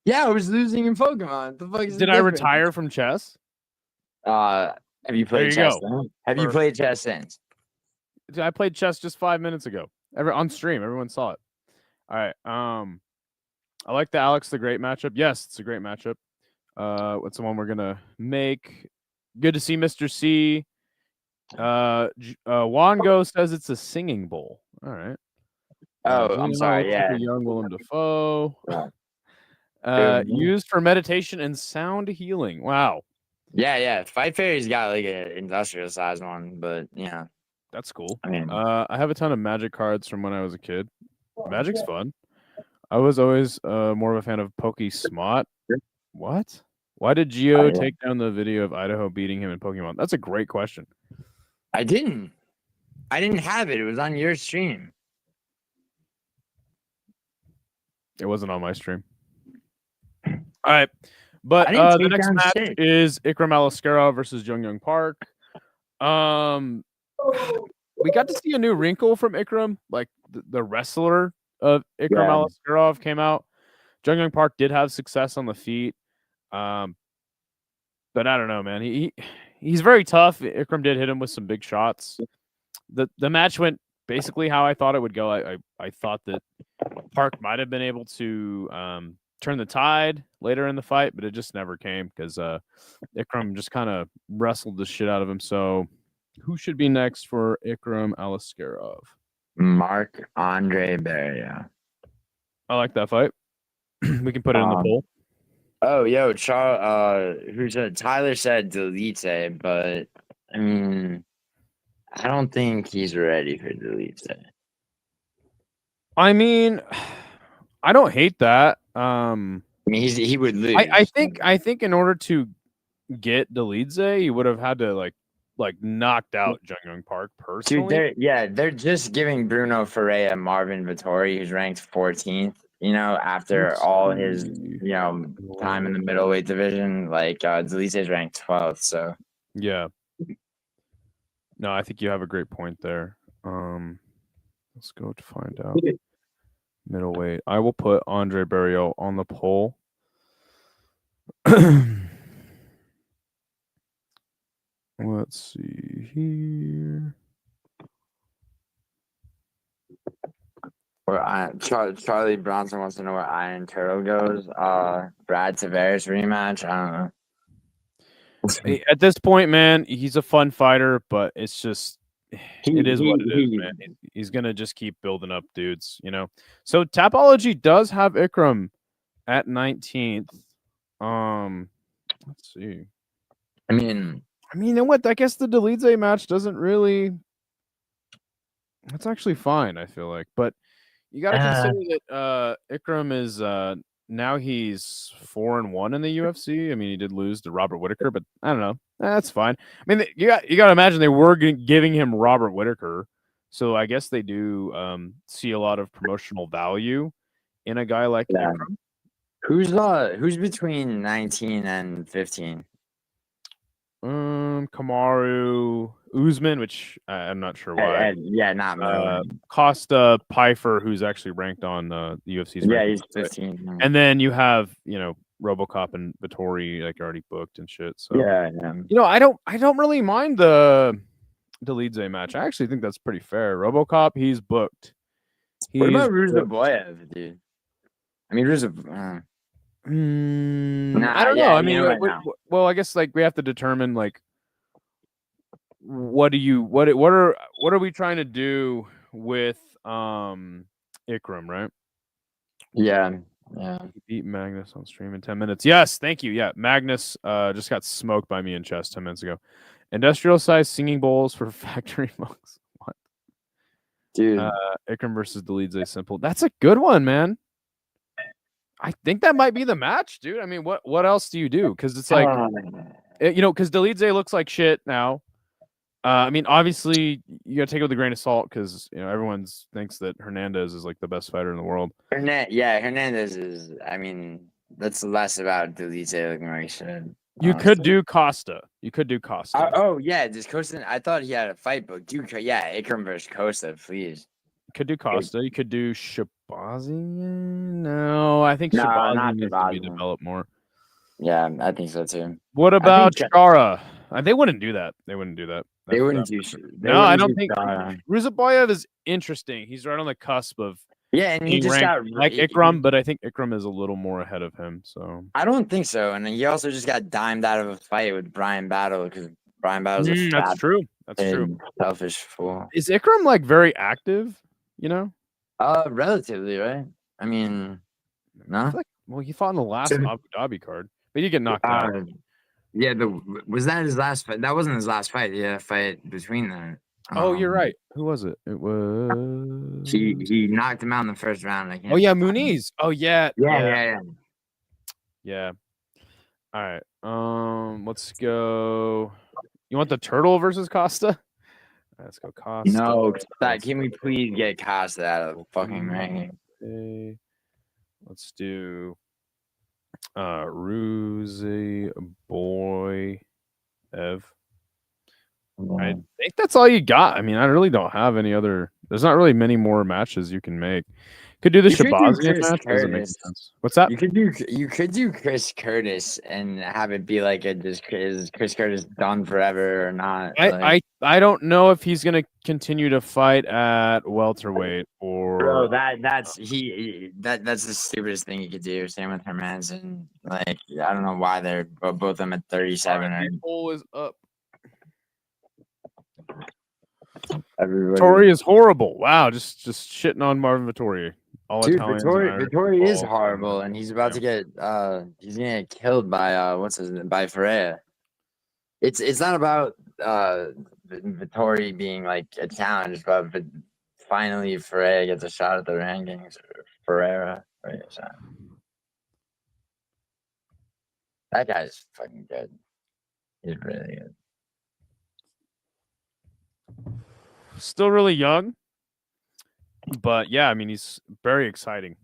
Yeah, I was losing in Pokemon. The fuck is Did the I difference? retire from chess? Have you played you chess? go. Then? Have you played chess since? I played chess just 5 minutes ago. On stream, everyone saw it. All right. I like the Alex the Great matchup. Yes, it's a great matchup. What's the one we're gonna make? Good to see Mr. C. Wango says it's a singing bowl. All right. Oh, I'm sorry. Looks like Yeah. a young Willem Dafoe. Yeah. Used for meditation and sound healing. Wow. Yeah. Fight Fairy's got like an industrial size one, but yeah. That's cool. I mean, I have a ton of Magic cards from when I was a kid. Magic's fun. I was always more of a fan of Pokesmot. What? Why did Gio take down the video of Idaho beating him in Pokemon? That's a great question. I didn't have it. It was on your stream. It wasn't on my stream. All right. But the next match is Ikram Alaskarov versus Jung Park. We got to see a new wrinkle from Ikram. Like the wrestler of Ikram Alaskarov came out. Jung Park did have success on the feet. But I don't know, man. He's very tough. Ikram did hit him with some big shots. The match went basically how I thought it would go. I thought that Park might have been able to turn the tide later in the fight, but it just never came because Ikram just kind of wrestled the shit out of him. So who should be next for Ikram Alaskarov? Marc-Andre Barrios. I like that fight. We can put it in the poll. Oh, yo, Tyler said Delete, but I mean, I don't think he's ready for Delete. I mean, I don't hate that. I mean, he would lose. I think in order to get Delete, he would have had to like knocked out Jung Park personally. Dude, they're just giving Bruno Ferreira Marvin Vittori, who's ranked 14th. You know, after all his time in the middleweight division, like Delise is ranked 12th. So yeah, no, I think you have a great point there. Let's go to find out middleweight. I will put Andre Barrios on the poll. Let's see here. Where Charlie Bronson wants to know where Iron Turtle goes. Brad Tavares rematch. I don't know. At this point, man, he's a fun fighter, but it's just it is what it is, man. He's gonna just keep building up dudes, you know. So Tapology does have Ikram at 19th. Let's see. I mean, you know what? I guess the Delete match doesn't really. That's actually fine. I feel like, but you got to consider that Ikram is now he's 4-1 in the UFC. I mean, he did lose to Robert Whitaker, but I don't know. That's fine. I mean, you got to imagine they were giving him Robert Whitaker, so I guess they do see a lot of promotional value in a guy like Ikram. Who's between 19 and 15? Kamaru Usman, which I'm not sure why. Not Costa Pfeiffer, who's actually ranked on the UFC's. Yeah, he's 15. And then you have RoboCop and Vittori like already booked and shit. So yeah. I don't really mind the Dolidze match. I actually think that's pretty fair. RoboCop, he's booked. What about booked. Ruzaboyev, dude? I mean, I don't know. yeah, I mean, now. well, I guess like we have to determine like what are we trying to do with Ikram, right? Yeah. He beat Magnus on stream in 10 minutes. Yes, thank you. Yeah, Magnus just got smoked by me in chess 10 minutes ago. Industrial size singing bowls for factory monks. What? Dude. Ikram versus Dolidze simple. That's a good one, man. I think that might be the match, dude. I mean, what else do you do? Because it's like, because Dolidze looks like shit now. I mean, obviously, you gotta take it with a grain of salt because everyone thinks that Hernandez is like the best fighter in the world. Hernandez is. I mean, that's less about Dolidze looking like shit. You could do Costa. Oh yeah, does Costa? I thought he had a fight book. Dude, yeah, Ikram versus Costa, please. You could do Costa. You could do Shabazian. No, I think Shabazian needs to be developed more. Yeah, I think so too. What about Chara? They wouldn't do that. They wouldn't do that. They wouldn't do. No, I don't think. Ruzaboyev is interesting. He's right on the cusp of. Yeah, and he just got like Ikram, but I think Ikram is a little more ahead of him. So I don't think so. And he also just got dimed out of a fight with Brian Battle because Brian Battle's a fat, that's true. That's true. Selfish fool. Is Ikram like very active? Relatively, right? I mean, no. Well, he fought in the last Abu Dhabi card, but he get knocked out. Yeah, was that his last fight? That wasn't his last fight. Yeah, fight between them. Oh, you're right. Who was it? It was he knocked him out in the first round. Oh yeah, Muniz. Oh yeah. Yeah. All right. Let's go. You want the Turtle versus Costa? Let's go Costa. No, can we please get Costa out of the fucking ranking? Okay. Let's do Ruzi Boy Ev. I think that's all you got. I mean, I really don't have any other. There's not really many more matches you can make. Could do the Shabazian match. Doesn't make sense. What's that? You could do Chris Curtis and have it be like is Chris Curtis done forever or not? I don't know if he's gonna continue to fight at welterweight or. Bro, that's the stupidest thing you could do. Same with Hermanson. Like I don't know why they're both of them at 37. The poll is up. Everybody. Vittori is horrible. Wow, just shitting on Marvin Vittori. Dude, Vittori is horrible, and he's about to get he's gonna get killed by by Ferreira. It's not about Vittori being like a challenge, but finally Ferreira gets a shot at the rankings. Ferreira, right? So. That guy's fucking good. He's really good. Still really young. But yeah, I mean, he's very exciting.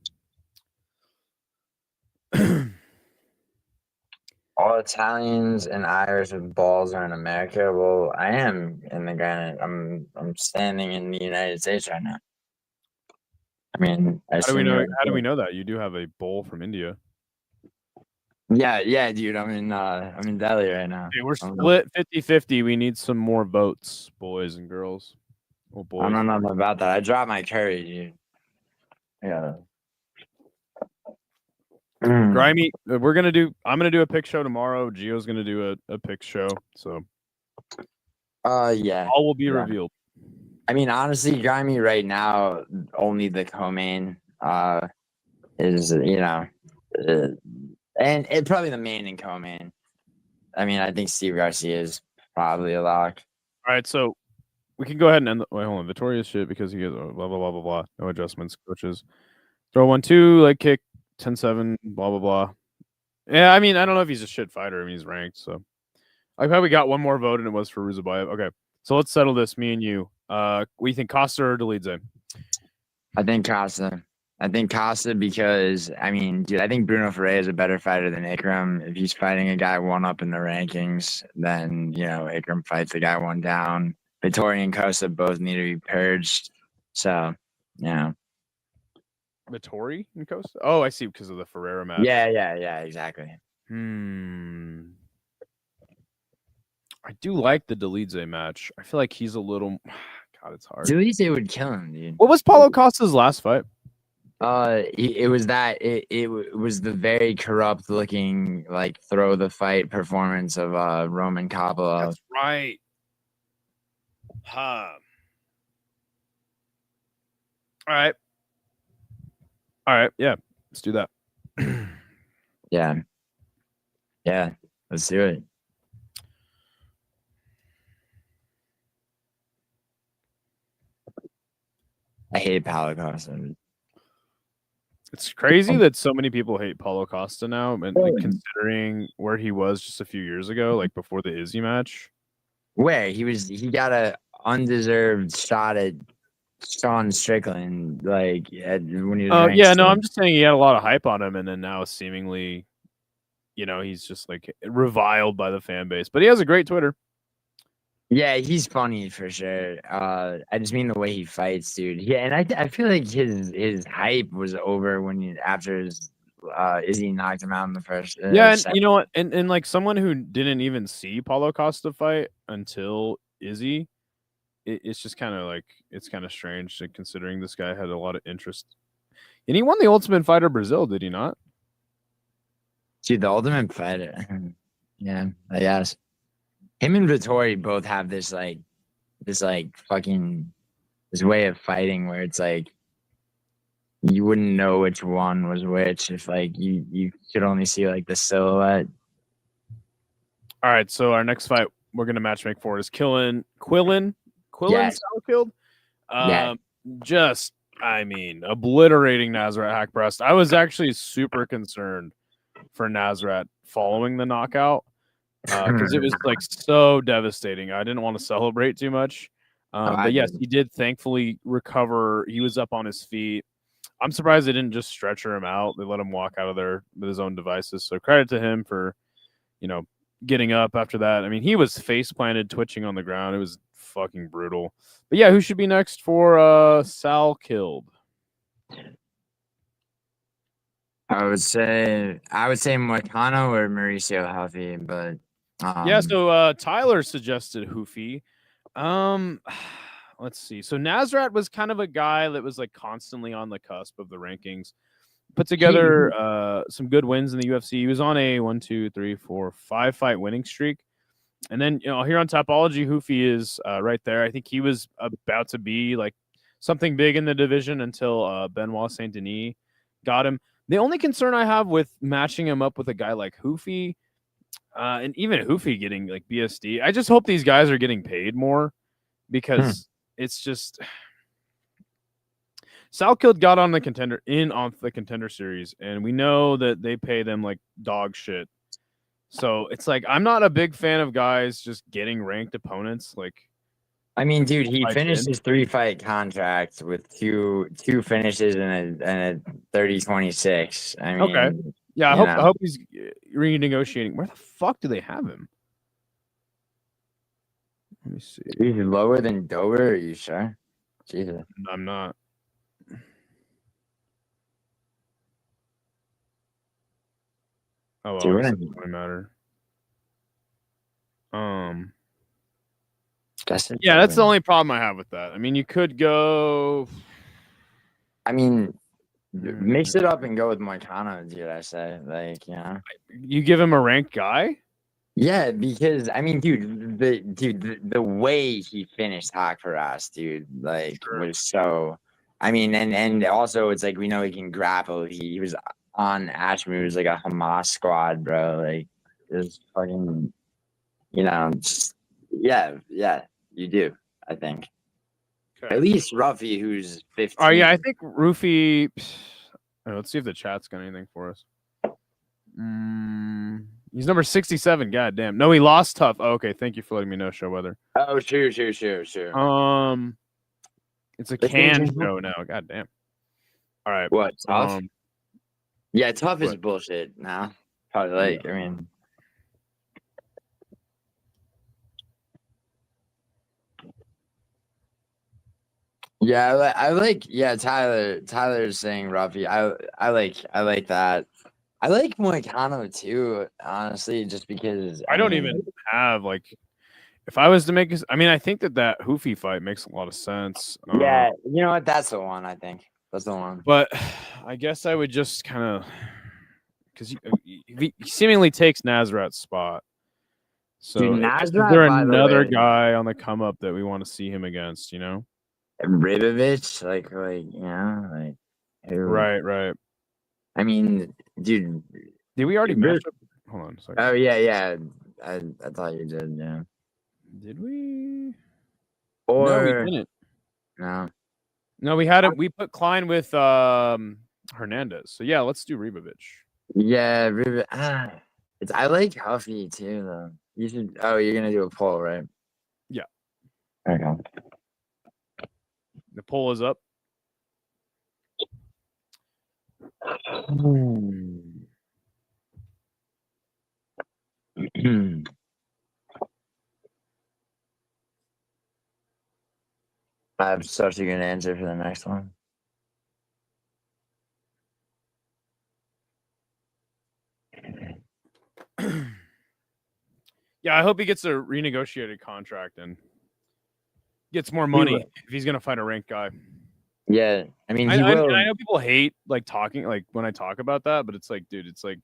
All Italians and Irish with balls are in America. Well, I am in the granite. I'm standing in the United States right now. I mean, how do we know that? You do have a bowl from India. Yeah, dude. I'm in Delhi right now. Hey, we're split 50-50. We need some more votes, boys and girls. Oh boy. I don't know about that. I dropped my curry, dude. Yeah. Grimy, I'm gonna do a pick show tomorrow. Gio's gonna do a pick show. So yeah. All will be revealed. I mean, honestly, Grimy right now, only the co-main is, and it's probably the main and co-main. I mean, I think Steve Garcia is probably a lock. All right, so we can go ahead and end. Wait, hold on. Victoria's shit because he gets blah blah blah blah blah. No adjustments, coaches. Throw 1-2, leg kick, 10-7, blah blah blah. Yeah, I mean, I don't know if he's a shit fighter. I mean, he's ranked, so I probably got one more vote, and it was for Ruzabayev. Okay, so let's settle this. Me and you. What do you think, Costa or Dolidze? I think Costa. Because I mean, dude, I think Bruno Ferreira is a better fighter than Ikram. If he's fighting a guy one up in the rankings, then Ikram fights the guy one down. Vittori and Costa both need to be purged. So, Vittori and Costa? Oh, I see, because of the Ferreira match. Yeah, exactly. I do like the Delize match. I feel like he's a little. God, it's hard. Delize would kill him, dude. What was Paulo Costa's last fight? It was was the very corrupt looking like throw the fight performance of Roman Kopylov. That's right. Huh. All right. Yeah, let's do that. Yeah. Let's do it. I hate Paulo Costa. It's crazy that so many people hate Paulo Costa now, and like, considering where he was just a few years ago, like before the Izzy match. Where he got a undeserved shot at Sean Strickland, like when he was. Oh yeah, no, I'm just saying he had a lot of hype on him, and then now seemingly, he's just like reviled by the fan base. But he has a great Twitter. Yeah, he's funny for sure. I just mean the way he fights, dude. Yeah, and I feel like his hype was over after his Izzy knocked him out in the first. Yeah, and you know what? And like someone who didn't even see Paulo Costa fight until Izzy, it's just kind of like it's kind of strange considering this guy had a lot of interest. And he won the Ultimate Fighter Brazil, did he not? Dude, the Ultimate Fighter. Yeah, I guess. Him and Vittori both have this way of fighting where it's like you wouldn't know which one was which if like you could only see like the silhouette. All right, so our next fight we're gonna matchmake for is Quillen Yes. Salkilled. Just obliterating Nasrat Haqparast. I was actually super concerned for Nasrat following the knockout. Because it was like so devastating. I didn't want to celebrate too much. But yes, he did thankfully recover. He was up on his feet. I'm surprised they didn't just stretcher him out. They let him walk out of there with his own devices. So credit to him for, getting up after that. I mean, he was face planted, twitching on the ground. It was fucking brutal. But yeah, who should be next for Salkilled? I would say Moicano or Mauricio Huffy, but yeah. So Tyler suggested Hoofy. Let's see. So Nasrat was kind of a guy that was like constantly on the cusp of the rankings. Put together some good wins in the UFC. He was on a 5 fight winning streak. And then here on Topology, Hoofy is right there. I think he was about to be like something big in the division until Benoit Saint Denis got him. The only concern I have with matching him up with a guy like Hoofy, and even Hoofy getting like BSD, I just hope these guys are getting paid more because it's just Salkilled got on the contender series, and we know that they pay them like dog shit. So it's like I'm not a big fan of guys just getting ranked opponents. Like, I mean, dude, he finished his 3-fight contract with two finishes and a 30-26. I mean, okay, yeah, I hope he's renegotiating. Where the fuck do they have him? Let me see. He's lower than Dober. Are you sure? Jesus, I'm not. Oh, well, it doesn't really matter. That's the only problem I have with that. I mean, you could go. I mean, mix it up and go with Moicano, dude. I say, like, you give him a ranked guy. Yeah, because I mean, dude, the way he finished Haqparast, dude, like, was so. I mean, and also it's like we know he can grapple. He was on Ashman, it was like a Hamas squad, bro. Like, it was fucking, just you do. I think at least Ruffy, who's 15. Oh yeah, I think Rufy. Let's see if the chat's got anything for us. He's number 67. God damn. No, he lost tough. Oh, okay, thank you for letting me know, show weather. Oh, sure. It's a canned show now. God damn. All right. What, tough? Yeah, tough is bullshit now. Probably like, I mean. Yeah, I like. Yeah, Tyler's saying Ruffy. I like that. I like Moicano too, honestly, just because I don't even have like. If I was to make, I mean, I think that Hoofy fight makes a lot of sense. Yeah, you know what? That's the one. I think that's the one. But I guess I would just kind of, because he seemingly takes Nazrat's spot. So Dude, is Nasrat, there by the another way, guy on the come up that we want to see him against? Ribovich, like who? Right. I mean, dude. Did we already match up? Hold on a second. Oh yeah. I thought you did. Yeah. Did we? Or No, we didn't. No, we had it. We put Klein with Hernandez. So yeah, let's do Ribovich. Yeah, I like Huffy too, though. You should. Oh, you're gonna do a poll, right? Yeah. Okay. The poll is up. I have such a good answer for the next one. Yeah, I hope he gets a renegotiated contract and gets more money if he's gonna fight a ranked guy. Yeah, I mean, I will. know people hate talking when I talk about that, but it's like, dude, it's like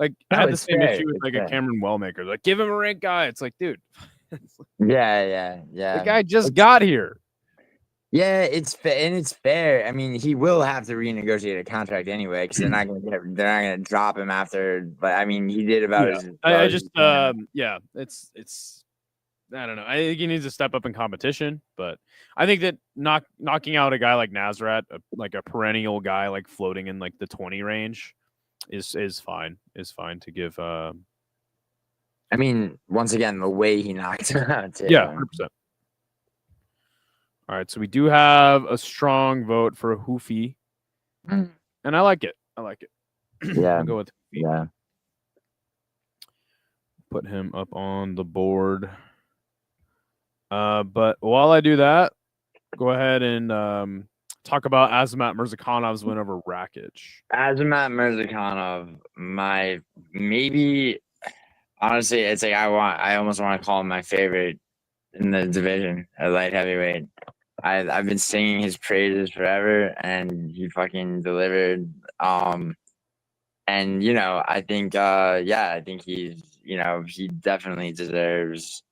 I No, had the it's same fair, issue with it's a fair. Cameron Wellmaker. Like, give him a ranked guy. It's like, dude, Yeah. the guy just got here. Yeah, it's fair. I mean, he will have to renegotiate a contract anyway because they're not gonna drop him after. But I mean, he did about his. I just yeah, it's. I don't know. I think he needs to step up in competition, but I think that knocking out a guy like Nazrat, like a perennial guy, like floating in like the 20 range, is fine. Is fine to give. I mean, once again, the way he knocked him out. Too. Yeah, 100%. All right, so we do have a strong vote for Hoofy, and I like it. Yeah, I'll go with Hoofy. Yeah. Put him up on the board. But while I do that, go ahead and talk about Azamat Mirzakhanov's win over Rakic. Azamat Mirzakhanov, honestly, it's like I almost want to call him my favorite in the division at light heavyweight. I've been singing his praises forever, and he fucking delivered. And I think I think he's he definitely deserves.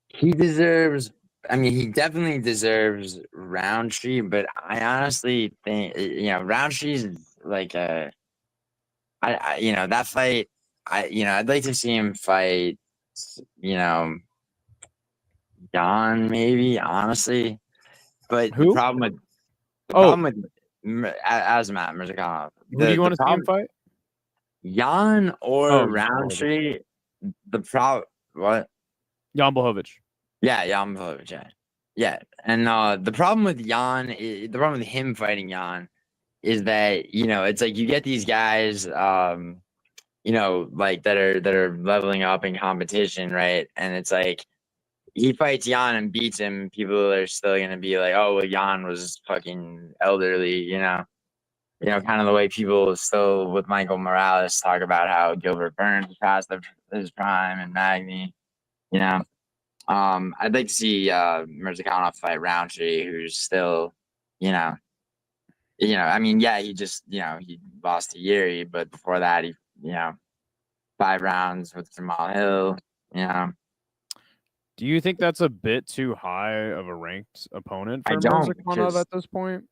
He definitely deserves Roundtree, but I honestly think Roundtree's like that fight. I'd like to see him fight. Jan, maybe, honestly. But Who? the problem with Azamat Mirzakhanov. Who do you want to see him fight? Jan or Roundtree. The problem, what? Jan Blachowicz. Yeah, Jan Blachowicz. Yeah, and the problem with him fighting Jan is that it's like you get these guys like that are leveling up in competition, right? And it's like he fights Jan and beats him, people are still gonna be like, oh well, Jan was fucking elderly, kind of the way people still with Michael Morales talk about how Gilbert Burns passed his prime and Magny, I'd like to see Mirzakhanov fight Roundtree, who's still, I mean, yeah, he just, he lost to Yuri, but before that, he, 5 rounds with Jamal Hill, Do you think that's a bit too high of a ranked opponent for I don't, Mirzakhanov at this point?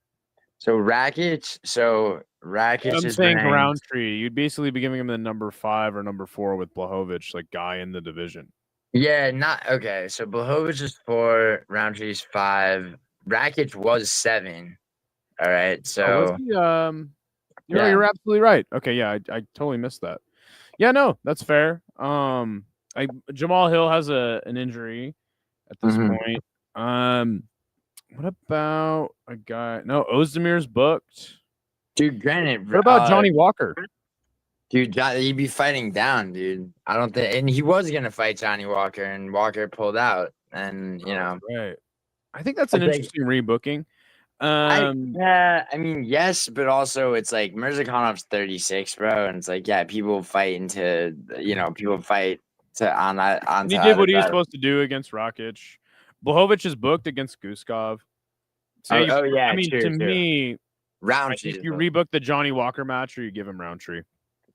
So Rakic I'm saying Roundtree. You'd basically be giving him the number 5 or number 4 with Blachowicz, like guy in the division. Yeah, okay. So Blachowicz is 4, Roundtree's 5. Rakic was 7. All right. So you're absolutely right. Okay, yeah, I totally missed that. Yeah, no, that's fair. Jamal Hill has an injury at this point. What about a guy? No, Ozdemir's booked. Dude, granted. What about Johnny Walker? Dude, he'd be fighting down, dude. I don't think, and he was gonna fight Johnny Walker, and Walker pulled out, and right. I think that's an interesting rebooking. I mean, yes, but also it's like Mirzakhanov's 36, bro, and it's like, yeah, people fight on that. And he did what he was supposed to do against Rakic. Blachowicz is booked against Guskov. Oh, yeah, I mean, true, to true. me, I Roundtree. think you rebook the Johnny Walker match or you give him Roundtree.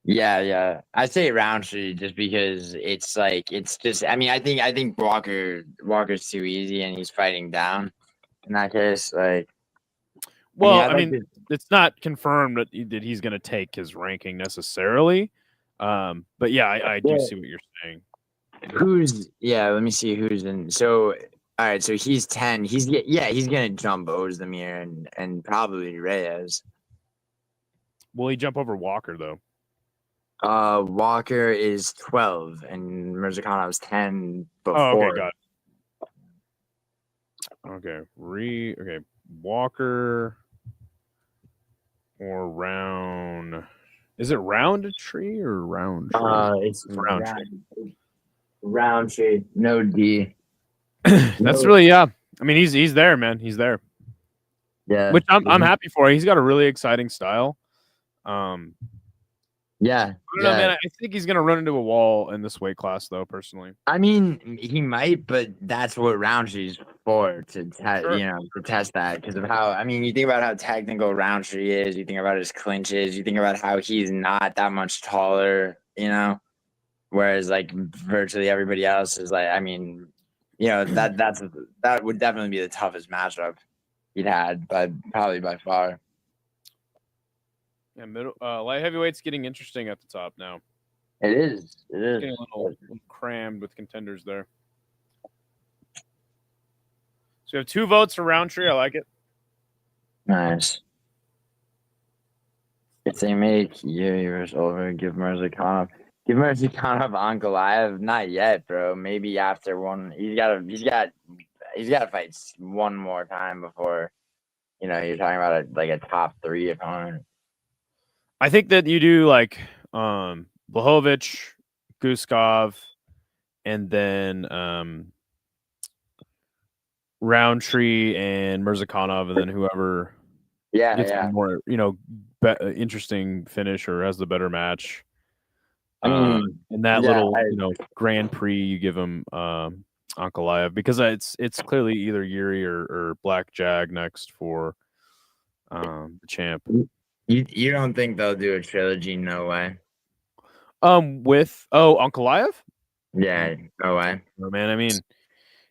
Yeah. I say Roundtree just because it's like it's just. I mean, I think Walker's too easy and he's fighting down. In that case, like. Well, I mean, it's not confirmed that he's going to take his ranking necessarily. But yeah, I do see what you're saying. Let me see who's in. So, all right, so he's 10. He's gonna jump Ozdemir and probably Reyes. Will he jump over Walker though? Walker is 12 and Mirzakanov's 10 before. Oh, okay, got it. Okay, Walker or Round. Is it Roundtree or Roundtree? It's Roundtree. No D. That's really I mean, he's there, man. He's there. Yeah. Which I'm happy for. He's got a really exciting style. Yeah. I don't know, man. I think he's gonna run into a wall in this weight class, though. Personally, I mean, he might, but that's what Roundtree's for to test that because of how. I mean, you think about how technical Roundtree is. You think about his clinches. You think about how he's not that much taller. Whereas like virtually everybody else is like. I mean, that would definitely be the toughest matchup he'd had, but probably by far. Yeah, light heavyweight's getting interesting at the top now. It is. Getting a little crammed with contenders there. So we have 2 votes for Roundtree. I like it. Nice. If they make yours over, give Mirzakhanov Ankalaev. Not yet, bro. Maybe after one. He's got to fight one more time before. You're talking about a top 3 opponent. I think that you do like Blachowicz, Guskov, and then Roundtree and Mirzakhanov, and then whoever gets a more interesting finish or has the better match. In that little Grand Prix, you give him Ankalaev because it's clearly either Yuri or Black Jag next for the champ. You don't think they'll do a trilogy? No way. With Ankalaev? Yeah, no way. Oh, man, I mean,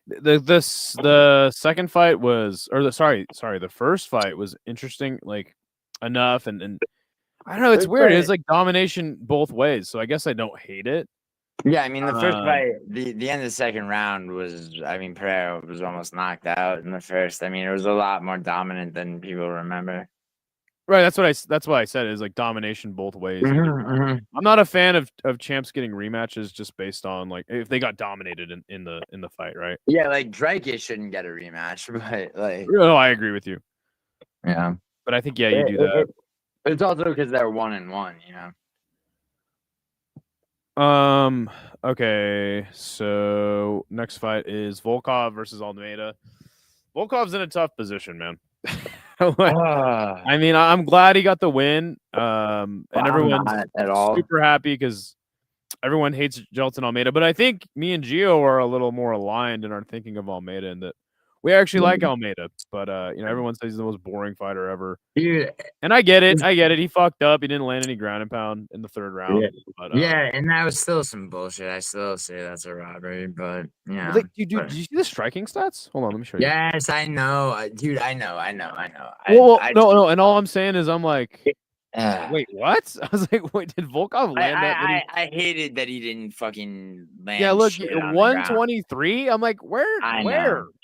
the second fight was, the first fight was interesting, like enough, and I don't know, it's weird. It's like domination both ways, so I guess I don't hate it. Yeah, I mean the first fight, the end of the second round was, I mean, Pereira was almost knocked out in the first. I mean, it was a lot more dominant than people remember. Right, that's what I said. Is like domination both ways. I'm not a fan of champs getting rematches just based on like if they got dominated in the fight, right? Yeah, like Drake shouldn't get a rematch, but like. No, I agree with you. Yeah, but I think you do that. But it's also because they're 1-1, Okay, so next fight is Volkov versus Almeida. Volkov's in a tough position, man. I mean, I'm glad he got the win. And everyone's super happy because everyone hates Gelton Almeida. But I think me and Gio are a little more aligned in our thinking of Almeida, and that we actually like Almeida. But everyone says he's the most boring fighter ever. Dude, and I get it. He fucked up. He didn't land any ground and pound in the 3rd round. Yeah, but, and that was still some bullshit. I still say that's a robbery, but yeah. Like, did you see the striking stats? Hold on, let me show you. Yes, I know, dude. I know. No. And all I'm saying is, I'm like, wait, what? I was like, wait, did Volkov land that many? I hated that he didn't fucking land. Yeah, look, 123. I'm like, where?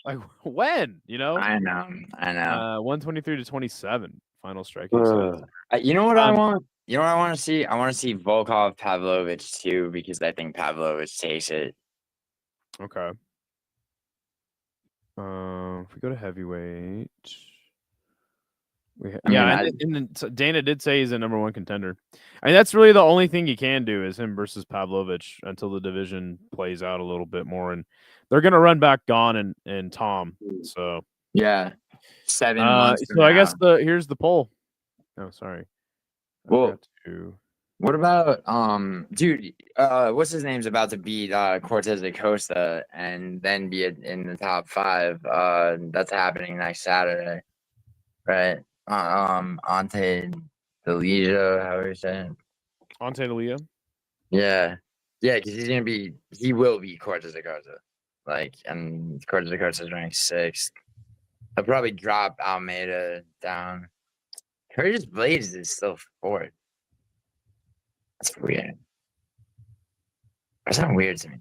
Like, when? I know. 123 to 27 final striking stats. You know what I want? You know what I want to see? I want to see Volkov Pavlovich too, because I think Pavlovich takes it. Okay. If we go to heavyweight, and Dana did say he's a number 1 contender. I mean, that's really the only thing you can do is him versus Pavlovich until the division plays out a little bit more, and they're gonna run back Gon and Tom. So yeah, 7 months. So I guess here's the poll. Oh, sorry. Well, What about dude? What's his name's about to beat Cortez Acosta and then be in the top 5. That's happening next Saturday, right? Ante Delija, how are you saying? Ante Dalia. Yeah, yeah, because he will beat Cortez Acosta, like, and Cortez Acosta is ranked 6th. He'll probably drop Almeida down. Curtis Blades is still 4th. That's weird. That's not weird to me.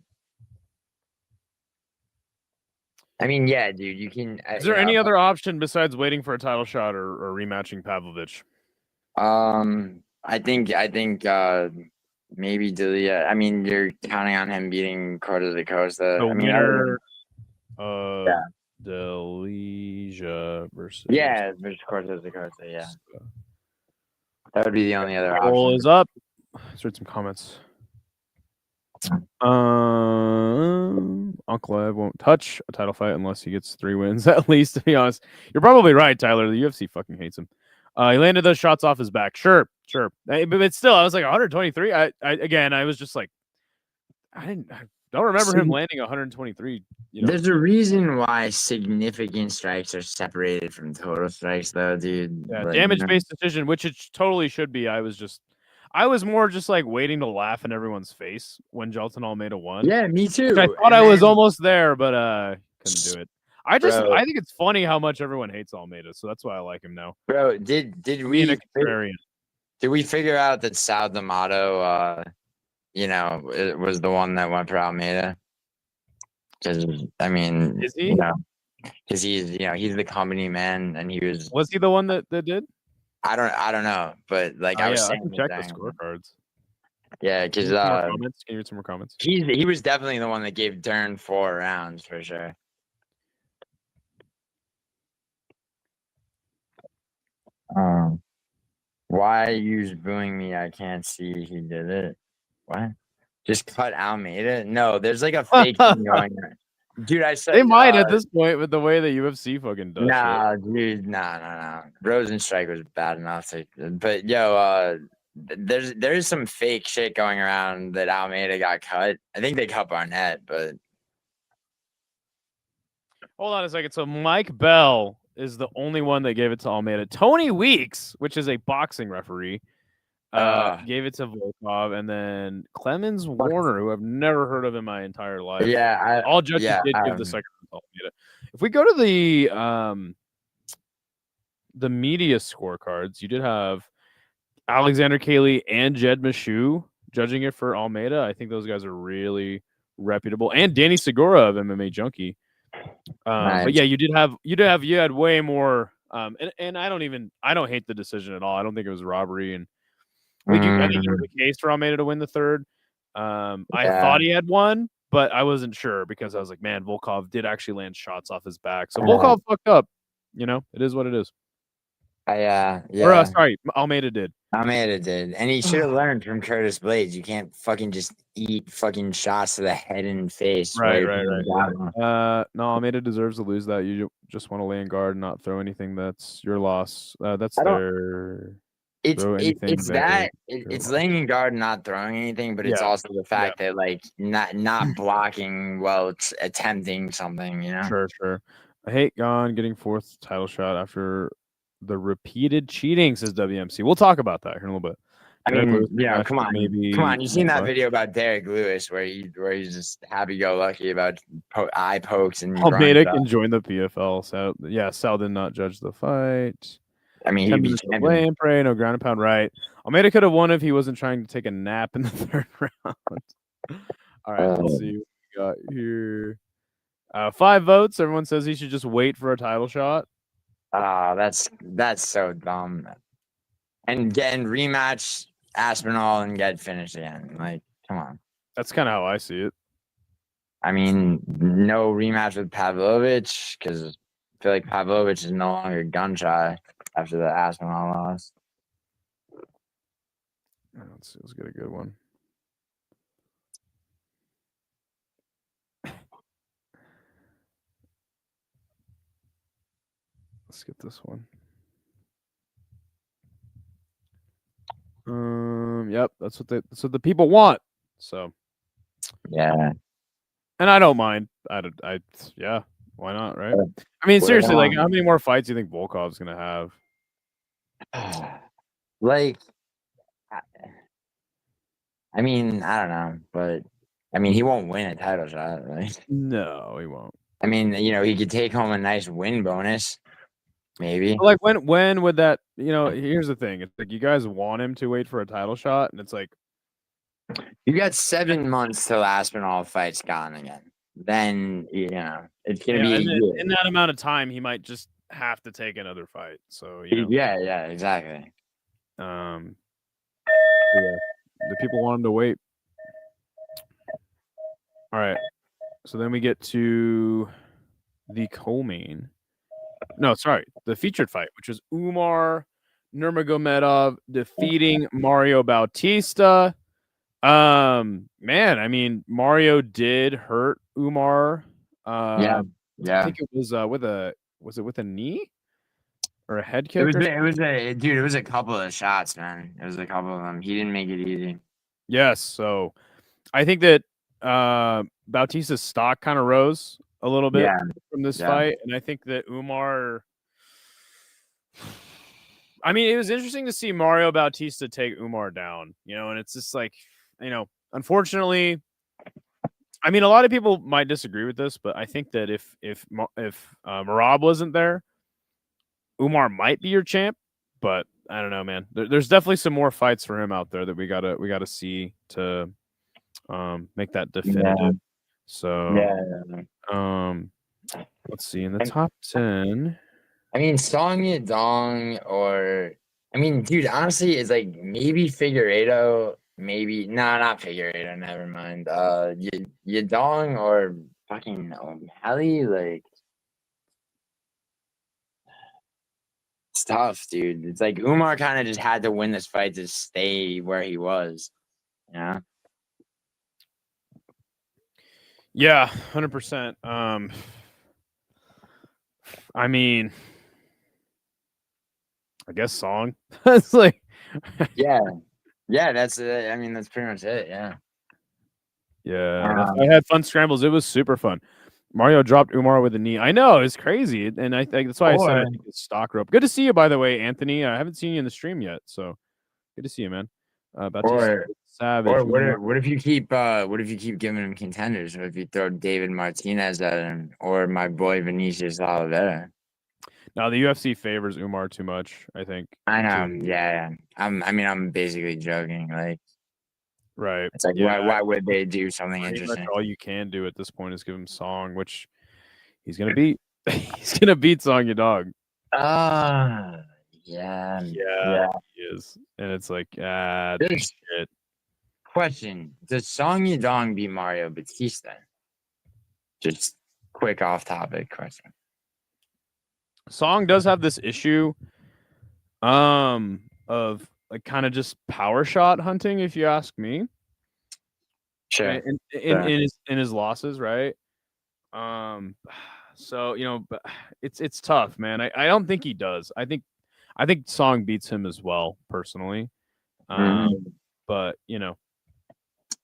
I mean, yeah, dude, you can. Is there any other option besides waiting for a title shot or rematching Pavlovich? I think maybe Delia. I mean, you're counting on him beating Cortez Acosta. The I mean, winner of Delija versus versus Cortez Acosta. Yeah, that would be the only other poll option. is up. Let's read some comments. Uncle Ev won't touch a title fight unless he gets 3 wins at least. To be honest, you're probably right, Tyler. The UFC fucking hates him. He landed those shots off his back. Sure. But still, I was like 123. I was just like, I don't remember him landing 123. There's a reason why significant strikes are separated from total strikes, though, dude. Yeah, Like, damage-based decision, which it totally should be. I was more just like waiting to laugh in everyone's face when Jelton Almeida won. Yeah, me too. I thought I was almost there, but couldn't do it. I think it's funny how much everyone hates Almeida, so that's why I like him now. Bro, did we figure out that Sal D'Amato, it was the one that went for Almeida? Because I mean, is he? Because he's the company man, and he was. Was he the one that did? I don't know, but like I was saying, I can check the scorecards. Yeah, because can you read some more comments? He was definitely the one that gave Dern 4 rounds for sure. Why are you booing me? I can't see he did it. What? Just cut Almeida? No, there's like a fake thing going on. Dude, I said they might at this point with the way the UFC fucking does. Nah, shit. Dude, nah. Rosenstrike was bad enough but yo, there's some fake shit going around that Almeida got cut. I think they cut Barnett, but hold on a second. So Mike Bell is the only one that gave it to Almeida. Tony Weeks, which is a boxing referee, gave it to Volkov, and then Clemens Warner, who I've never heard of in my entire life. Yeah, all judges did give the second to Almeida. If we go to the media scorecards, you did have Alexander Kaley and Jed Meshew judging it for Almeida. I think those guys are really reputable, and Danny Segura of MMA Junkie. Nice. But yeah, you had way more. And I don't hate the decision at all. I don't think it was robbery, and I think it was the case for Almeida to win the third. I thought he had won, but I wasn't sure because I was like, man, Volkov did actually land shots off his back. So Volkov fucked up. It is what it is. Yeah. Or, sorry, Almeida did. Almeida did. And he should have learned from Curtis Blades. You can't fucking just eat fucking shots to the head and face. Right. No, Almeida deserves to lose that. You just want to lay in guard and not throw anything. That's your loss. That's their... It's laying in guard and not throwing anything, but it's also the fact that like not blocking while it's attempting something, Sure. I hate Gone getting 4th title shot after the repeated cheating, says WMC. We'll talk about that here in a little bit. I mean, come on. You seen that video about Derek Lewis where he's just happy-go-lucky about eye pokes and Almeida can join the PFL. So Sal did not judge the fight. I mean, he'd be playing, pray, no ground and pound, right? Almeida could have won if he wasn't trying to take a nap in the 3rd round. All right, let's see what we got here. 5 votes. Everyone says he should just wait for a title shot. That's so dumb. And rematch Aspinall and get finished again. Like, come on. That's kind of how I see it. I mean, no rematch with Pavlovich because I feel like Pavlovich is no longer gun shy after the Aspinall loss. Let's see. Let's get a good one. Let's get this one. Yep, that's what the people want. So Yeah. and I don't mind. Yeah, why not, right? Well, I mean, well, seriously, like how many more fights do you think Volkov's gonna have? Like, I mean, I don't know, but I mean, he won't win a title shot, right? No, he won't. I mean, he could take home a nice win bonus, maybe. But, like when would that? Here's the thing. It's like you guys want him to wait for a title shot, and it's like You got 7 months till Aspinall fight's gone again. Then it's gonna be a year. in that amount of time, he might just have to take another fight. So Yeah, exactly. yeah, the people want him to wait. All right, so then we get to the co-main. No, sorry, the featured fight, which is Umar Nurmagomedov defeating Mario Bautista. Man, I mean, Mario did hurt Umar. Yeah. I think it was was it with a knee or a head kick? It was a couple of shots, man. It was a couple of them. He didn't make it easy. Yes, so I think that Bautista's stock kind of rose a little bit from this fight, and I think that Umar. I mean, it was interesting to see Mario Bautista take Umar down, and it's just like, unfortunately, I mean, a lot of people might disagree with this, but I think that if Merab wasn't there, Umar might be your champ. But I don't know, man. There's definitely some more fights for him out there that we gotta see to make that definitive. Yeah. So let's see in the top 10. I mean, Song Yadong dude, honestly, it's like maybe Figueiredo, not Figueiredo, never mind. Yadong or fucking O'Malley, like, it's tough, dude. It's like Umar kind of just had to win this fight to stay where he was, Yeah, 100%. I mean, I guess Song. It's like, yeah, that's it. I mean, that's pretty much it. Yeah. I had fun scrambles. It was super fun. Mario dropped Umar with a knee. I know, it's crazy, and I think that's why I said I think it's stock rope. Good to see you, by the way, Anthony. I haven't seen you in the stream yet, so good to see you, man. Savage. Or what if you keep giving him contenders? What if you throw David Martinez at him or my boy Vinicius Oliveira? Now the UFC favors Umar too much, I think. I know. Yeah. I'm basically joking. Like, right. It's like why would they do something interesting? All you can do at this point is give him Song, which he's gonna beat. He's gonna beat Song Yadong. Yeah, he is. And it's like, shit. Question: does Song Yadong beat Mario Batista? Just quick off-topic question. Song does have this issue, of like kind of just power shot hunting, if you ask me. Sure. In his losses, right? So but it's tough, man. I don't think he does. I think Song beats him as well, personally. But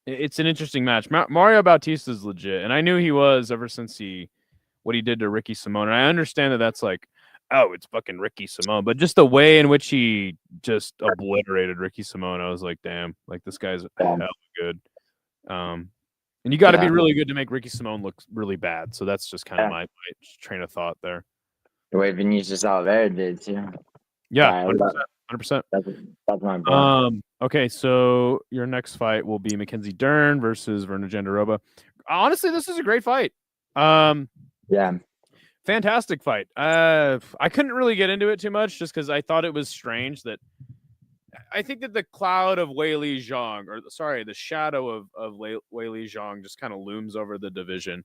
it's an interesting match. Mario Bautista is legit, and I knew he was ever since what he did to Ricky Simone. And I understand that that's like, oh, it's fucking Ricky Simone, but just the way in which he just obliterated Ricky Simone, I was like, damn, like this guy's hell good. And you got to be really good to make Ricky Simone look really bad. So that's just kind of my train of thought there. The way Vinicius Oliveira did too. Yeah, 100%. That's my point. Okay, so your next fight will be Mackenzie Dern versus Verna Jandaroba. Honestly, this is a great fight. Yeah. Fantastic fight. I couldn't really get into it too much just because I thought it was strange that I think that the cloud of Weili Zhang, the shadow of Weili Zhang just kind of looms over the division.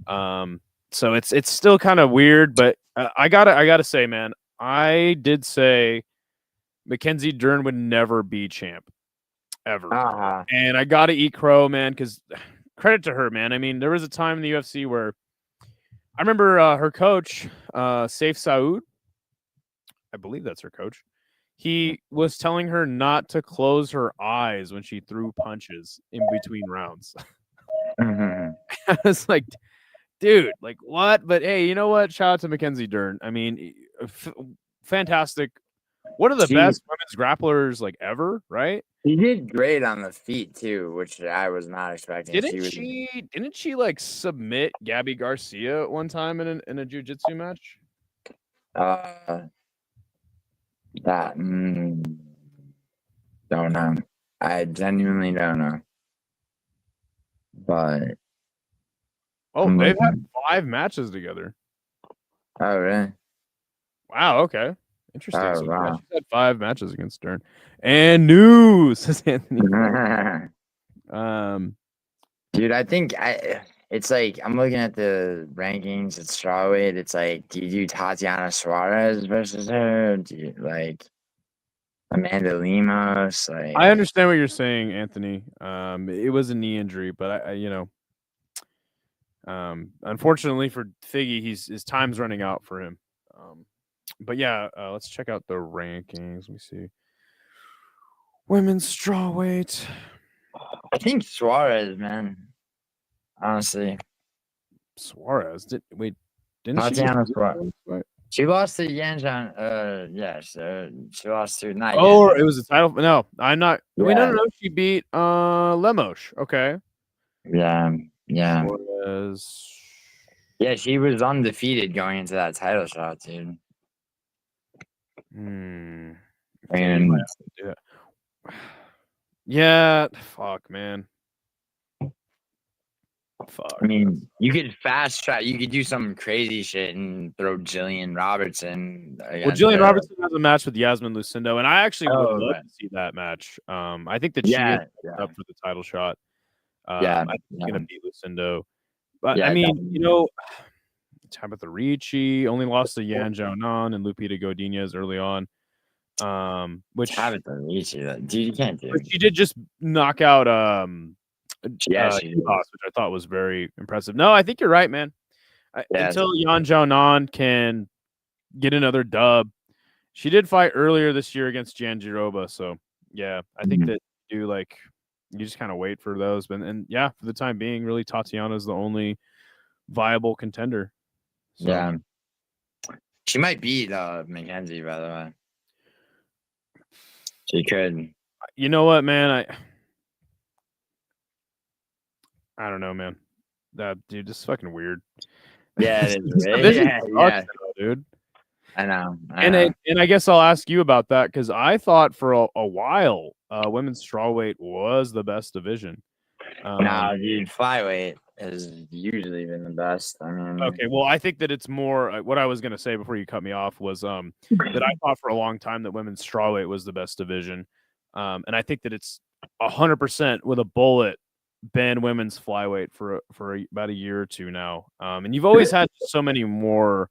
So it's still kind of weird, but I gotta say, man, I did say Mackenzie Dern would never be champ ever. And I gotta eat crow, man, because credit to her, man. I mean, there was a time in the UFC where I remember her coach, Saif Saud, I believe that's her coach. he was telling her not to close her eyes when she threw punches in between rounds. Mhm. I was like, dude, like what? But hey, you know what? Shout out to Mackenzie Dern. I mean, fantastic. One of the She best women's grapplers like ever, right? she did great on the feet too, which I was not expecting. Didn't she like submit Gabby Garcia at one time in a jiu-jitsu match? that don't know. I genuinely don't know. But Oh, I'm they've had looking. 5 matches together. Oh really? Wow, okay. Interesting. Oh So yeah, wow. she's had 5 matches against Dern. And news, says Anthony. Um, Dude, I think it's like I'm looking at the rankings at strawweight. It's like, do you do Tatiana Suarez versus her? Do you like Amanda Lemos? I Like, understand what you're saying, Anthony. It was a knee injury, but I you know, unfortunately for Figgy, his time's running out for him. But yeah, let's check out the rankings. Let me see. Women's strawweight. I think Suarez, man. Honestly, Suarez. Didn't she just Tatiana lose Suarez. one fight? She lost to Yanjan. Yes, she lost to not Oh, Yanjan. it was a title. No, I'm not. Wait, Yeah. no. She beat Lemos. Okay. Yeah, yeah, Suarez. yeah. She was undefeated going into that title shot, dude. Hmm. And Yeah, you might have to do that. Yeah, fuck, man. Fuck. I mean, you could fast track. You could do some crazy shit and throw Jillian Robertson Well, against Jillian her. Robertson has a match with Yasmin Lucindo, and I actually would Oh, love right. to see that match. I think that she is Yeah, up for the title shot. yeah, I think she's yeah, gonna beat Lucindo. But I yeah. mean, Definitely. you know, Tabitha Ricci only lost to Yan Zhaonan and Lupita Godinez early on. Which Tabitha Ricci, dude, you can't do. but she did just knock out Yeah, she did. Boss, which I thought was very impressive. No, I think you're right, man. Yeah, Until Yan Zhaonan can get another dub, she did fight earlier this year against Jan Giroba. So yeah, I think that you just kind of wait for those. But and yeah, for the time being, really Tatiana's the only viable contender. So. yeah. She might beat Mackenzie, by the way. She could. You know what, man? I don't know, man. That dude, this is fucking weird. Yeah, it is. This Right? division Yeah, sucks yeah. now, dude. I know. And I guess I'll ask you about that because I thought for a while, women's strawweight was the best division. No, dude, flyweight has usually been the best. I mean, Okay, well, I think that it's more. What I was gonna say before you cut me off was that I thought for a long time that women's strawweight was the best division, and I think that it's 100% with a bullet been women's flyweight for about a year or two now. And you've always had so many more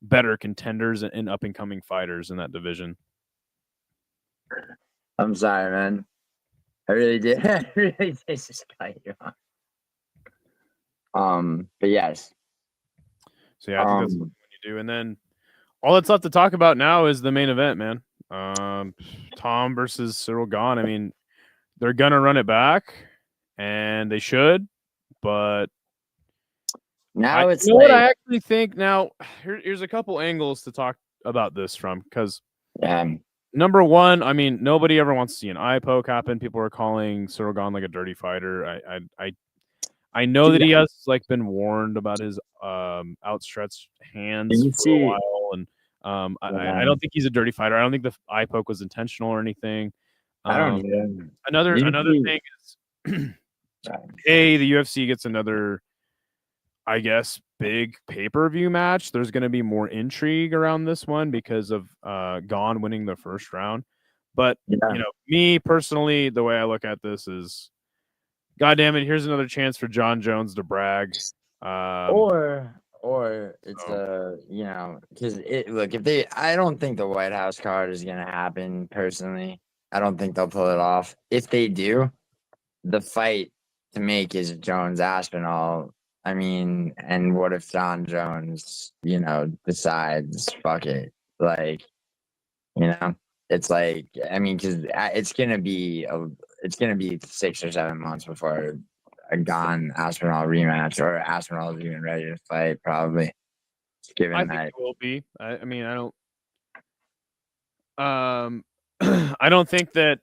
better contenders and up and coming fighters in that division. I'm sorry, man. I really did. I really did just cut you off. But yes. So yeah, I think that's what you do. And then all that's left to talk about now is the main event, man. Tom versus Cyril Gahn. I mean, they're gonna run it back, and they should, but Now it's you know like, what I actually think. Now, here's a couple angles to talk about this from, because number one, I mean, nobody ever wants to see an eye poke happen. People are calling Cyril Gahn like a dirty fighter. I know that he has like been warned about his outstretched hands for a while, and I don't think he's a dirty fighter. I don't think the eye poke was intentional or anything. I don't even. Another thing is, hey, the UFC gets another, I guess, big pay-per-view match. There's going to be more intrigue around this one because of Gahn winning the first round. But you know, me personally, the way I look at this is, God damn it, here's another chance for John Jones to brag. Or it's you know, because look, I don't think the White House card is gonna happen personally. I don't think they'll pull it off. If they do, the fight to make is Jones Aspinall. I mean, and what if John Jones, you know, decides fuck it, like, you know? it's like, I mean, because it's gonna be 6 or 7 months before a Gone Aspinall rematch, or Aspinall is even ready to fight, probably. I Given think that, it will be. I mean, I don't. I don't think that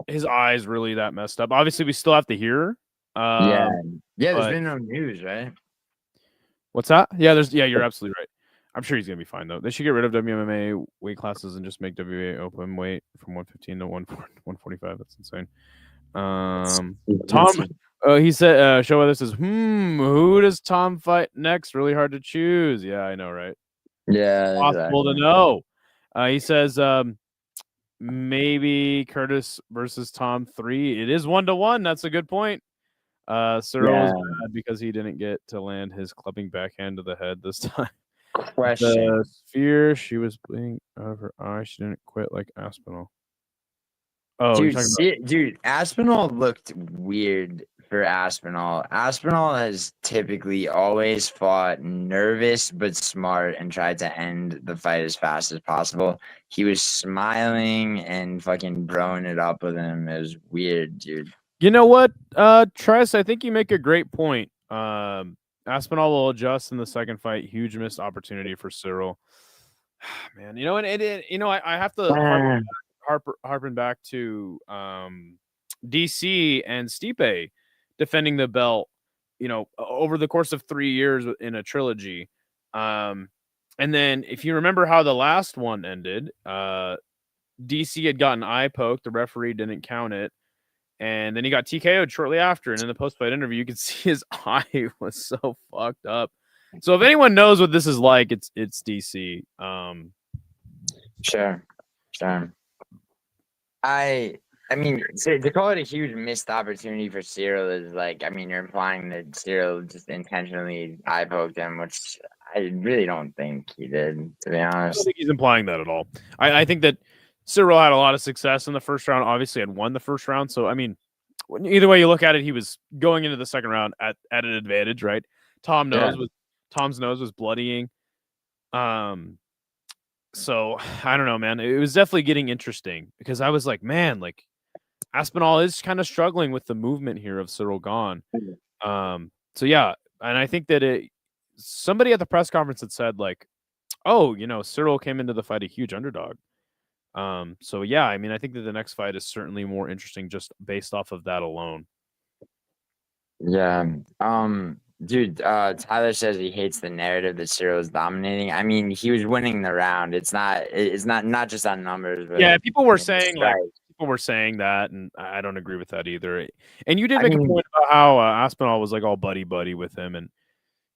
his eye's really that messed up. Obviously, we still have to hear. yeah, there's But been no news, right? what's that? Yeah, you're absolutely right. I'm sure he's gonna be fine though. They should get rid of WMMA weight classes and just make WA open weight from 115 to 145. That's insane. Tom, he said, show this is who does Tom fight next? Really hard to choose. Yeah, I know, right? Yeah, Possible to exactly. know. He says, maybe Curtis versus Tom 3. It is 1-1. That's a good point. Cyril was Yeah. mad because he didn't get to land his clubbing backhand to the head this time. Question. The sphere, she was bleeding out of her eye. She didn't quit like Aspinall. Oh, you're Dude, talking about. dude, Aspinall looked weird for Aspinall. Aspinall has typically always fought nervous but smart and tried to end the fight as fast as possible. He was smiling and fucking broing it up with him. It was weird, dude. You know what, Tress? I think you make a great point. Aspinall will adjust in the second fight. Huge missed opportunity for Cyril. Man, you know, and I have to harpen back to DC and Stipe defending the belt, over the course of 3 years in a trilogy. And then if you remember how the last one ended, DC had gotten eye poked, the referee didn't count it, and then he got TKO'd shortly after. And in the post-fight interview, you could see his eye was so fucked up. So if anyone knows what this is like, it's DC. Sure. I mean, to call it a huge missed opportunity for Cyril is like, I mean, you're implying that Cyril just intentionally eye poked him, which I really don't think he did, to be I don't honest. think he's implying that at all. I think that Cyril had a lot of success in the first round. Obviously, had won the first round. So I mean, either way you look at it, he was going into the second round at an advantage, right? Tom's nose was bloodying. So I don't know, man. It was definitely getting interesting because I was like, man, like Aspinall is kind of struggling with the movement here of Cyril Gahn. So yeah, and I think that somebody at the press conference had said like, oh, Cyril came into the fight a huge underdog. So yeah, I mean, I think that the next fight is certainly more interesting just based off of that alone. Yeah. Dude, Tyler says he hates the narrative that Cyril is dominating. I mean, he was winning the round. It's not just on numbers, but Yeah, people were I mean, saying that, and I don't agree with that either. And you did I make a mean, point about how Aspinall was like all buddy with him, and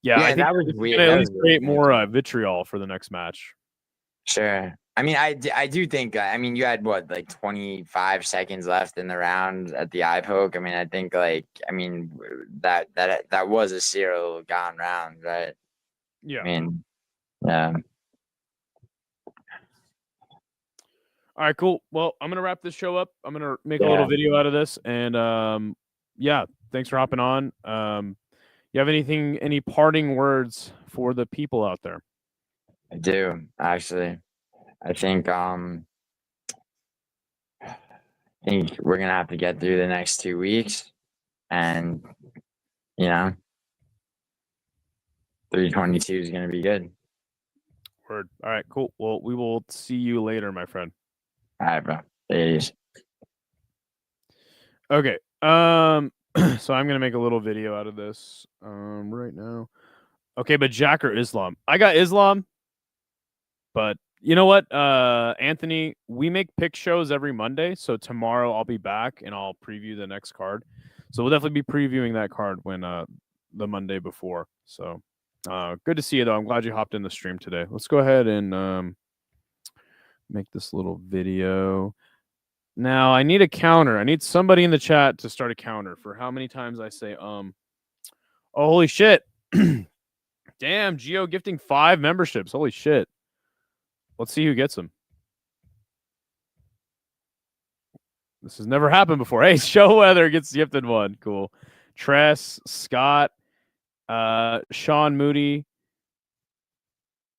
yeah, I yeah, think that was this is weird. gonna at That least was create weird. more vitriol for the next match. Sure. I mean, I do think, I mean, you had what, like 25 seconds left in the round at the eye poke. I mean, I think like, I mean, that was a Cyril Gahn round, right? Yeah. I mean, yeah. All right, cool. Well, I'm gonna wrap this show up. I'm gonna make a Yeah. little video out of this, and yeah, thanks for hopping on. You have any parting words for the people out there? I do, actually. I think we're gonna have to get through the next 2 weeks, and you know, 322 is gonna be good. Word. All right, cool. Well, we will see you later, my friend. All right, bro. Peace. Okay. So I'm gonna make a little video out of this right now. Okay, but Jack or Islam? I got Islam, but you know what, Anthony? We make pick shows every Monday, so tomorrow I'll be back and I'll preview the next card. So we'll definitely be previewing that card when the Monday before. So good to see you though. I'm glad you hopped in the stream today. Let's go ahead and make this little video. Now I need a counter. I need somebody in the chat to start a counter for how many times I say Oh, holy shit. Damn, Geo gifting 5 memberships. Holy shit. Let's see who gets them. This has never happened before. Hey, Show Weather gets gifted 1. Cool. Tress, Scott, Sean Moody.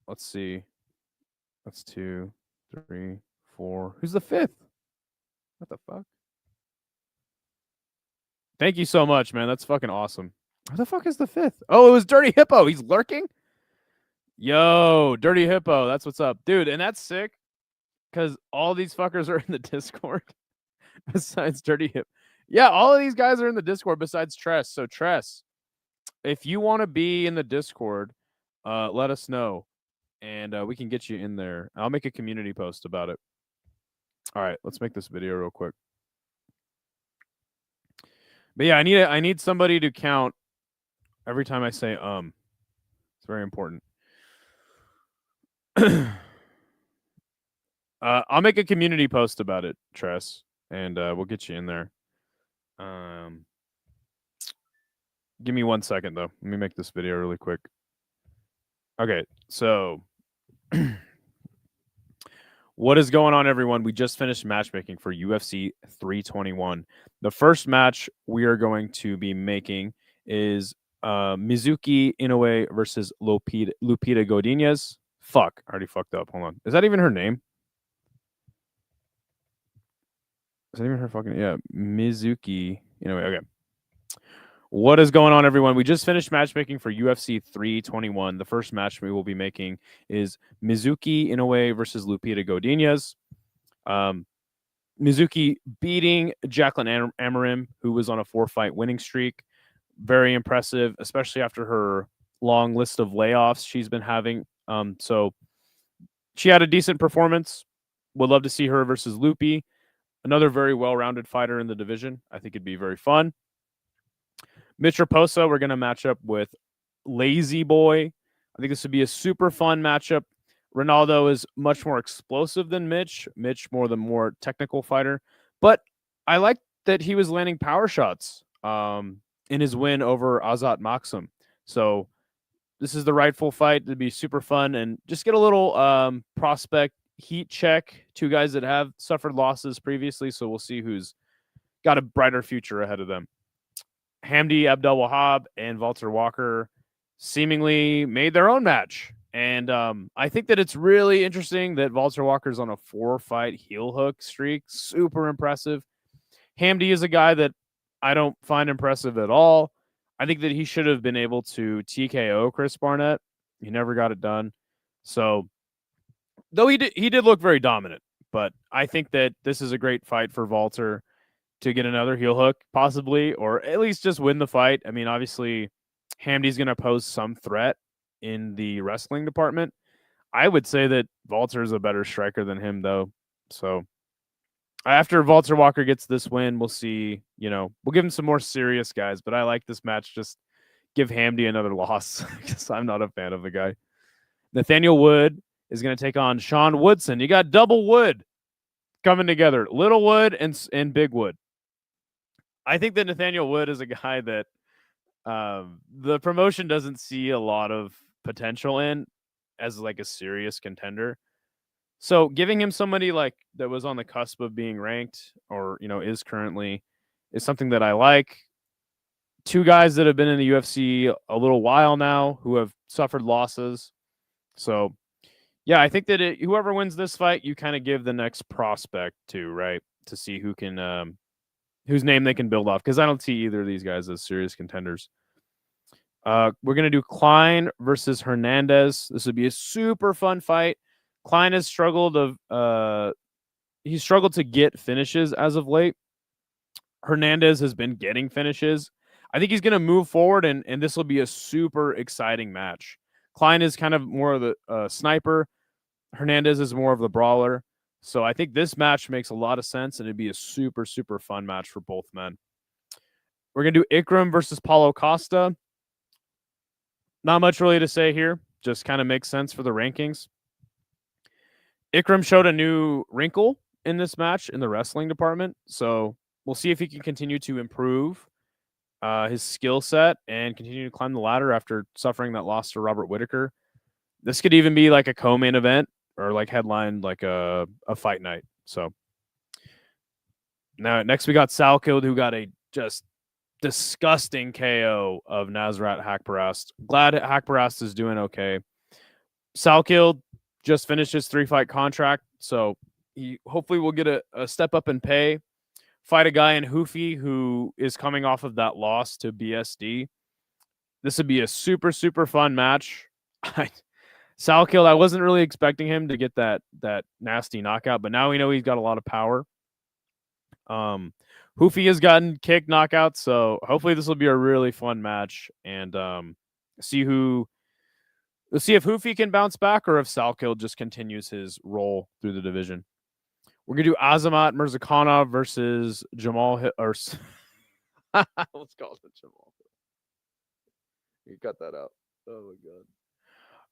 Let's see. That's 2, 3, 4. Who's the 5th? What the fuck? Thank you so much, man. That's fucking awesome. Who the fuck is the 5th? Oh, it was Dirty Hippo. He's lurking? Yo, Dirty Hippo. That's what's up. Dude, and that's sick because all these fuckers are in the Discord besides Dirty Hippo. Yeah, all of these guys are in the Discord besides Tress. So, Tress, if you want to be in the Discord, let us know, and we can get you in there. I'll make a community post about it. All right, let's make this video real quick. But yeah, I need somebody to count every time I say It's very important. I'll make a community post about it, Tress, and we'll get you in there. Give me 1 second though. Let me make this video really quick. Okay, so what is going on, everyone? We just finished matchmaking for UFC 321. The first match we are going to be making is Mizuki Inoue versus Lupita Godinez. Fuck, I already fucked up. Hold on. Is that even her name? Is that even her fucking... Yeah, Mizuki Inoue. Okay. What is going on, everyone? We just finished matchmaking for UFC 321. The first match we will be making is Mizuki Inoue versus Lupita Godinez. Mizuki beating Jacqueline Amarim, who was on a 4-fight winning streak. Very impressive, especially after her long list of layoffs she's been having. So she had a decent performance. Would love to see her versus Lupi. Another very well-rounded fighter in the division. I think it'd be very fun. Mitch Raposa, we're going to match up with Lazy Boy. I think this would be a super fun matchup. Ronaldo is much more explosive than Mitch. Mitch, the more technical fighter. But I like that he was landing power shots in his win over Azat Maksum. So this is the rightful fight. It'd be super fun. And just get a little prospect heat check. 2 guys that have suffered losses previously. So we'll see who's got a brighter future ahead of them. Hamdi Abdelwahab and Walter Walker seemingly made their own match. And I think that it's really interesting that Walter Walker's on a 4-fight heel hook streak. Super impressive. Hamdi is a guy that I don't find impressive at all. I think that he should have been able to TKO Chris Barnett. He never got it done. So, though he did look very dominant. But I think that this is a great fight for Walter to get another heel hook, possibly, or at least just win the fight. I mean, obviously, Hamdi's going to pose some threat in the wrestling department. I would say that Walter is a better striker than him, though. So after Walter Walker gets this win, we'll see. We'll give him some more serious guys, but I like this match. Just give Hamdi another loss because I'm not a fan of the guy. Nathaniel Wood is going to take on Sean Woodson. You got double Wood coming together, Little Wood and Big Wood. I think that Nathaniel Wood is a guy that the promotion doesn't see a lot of potential in as like a serious contender. So giving him somebody like that was on the cusp of being ranked or, is currently is something that I like. 2 guys that have been in the UFC a little while now who have suffered losses. So, yeah, I think that whoever wins this fight, you kind of give the next prospect to, right? To see who can whose name they can build off, because I don't see either of these guys as serious contenders. We're going to do Klein versus Hernandez. This would be a super fun fight. Klein has struggled to get finishes as of late. Hernandez has been getting finishes. I think he's going to move forward, and this will be a super exciting match. Klein is kind of more of the sniper. Hernandez is more of the brawler. So I think this match makes a lot of sense, and it'd be a super, super fun match for both men. We're going to do Ikram versus Paulo Costa. Not much really to say here. Just kind of makes sense for the rankings. Ikram showed a new wrinkle in this match in the wrestling department. So we'll see if he can continue to improve his skill set and continue to climb the ladder after suffering that loss to Robert Whittaker. This could even be like a co-main event or like headline like a fight night. So now next we got Salkild, who got a just disgusting KO of Nasrat Haqparast. Glad Haqparast is doing okay. Salkild just finished his 3-fight contract, so He hopefully will get a step up in pay. Fight a guy in Hoofy who is coming off of that loss to BSD. This would be a super, super fun match. Salkill, I wasn't really expecting him to get that nasty knockout, but now we know he's got a lot of power. Hoofy has gotten kick knockouts, so hopefully this will be a really fun match. And let's see if Hoofy can bounce back or if Salkill just continues his roll through the division. We're gonna do Azamat Mirzakhanov versus Jamal or let's call it Jamal. You cut that out. Oh my god.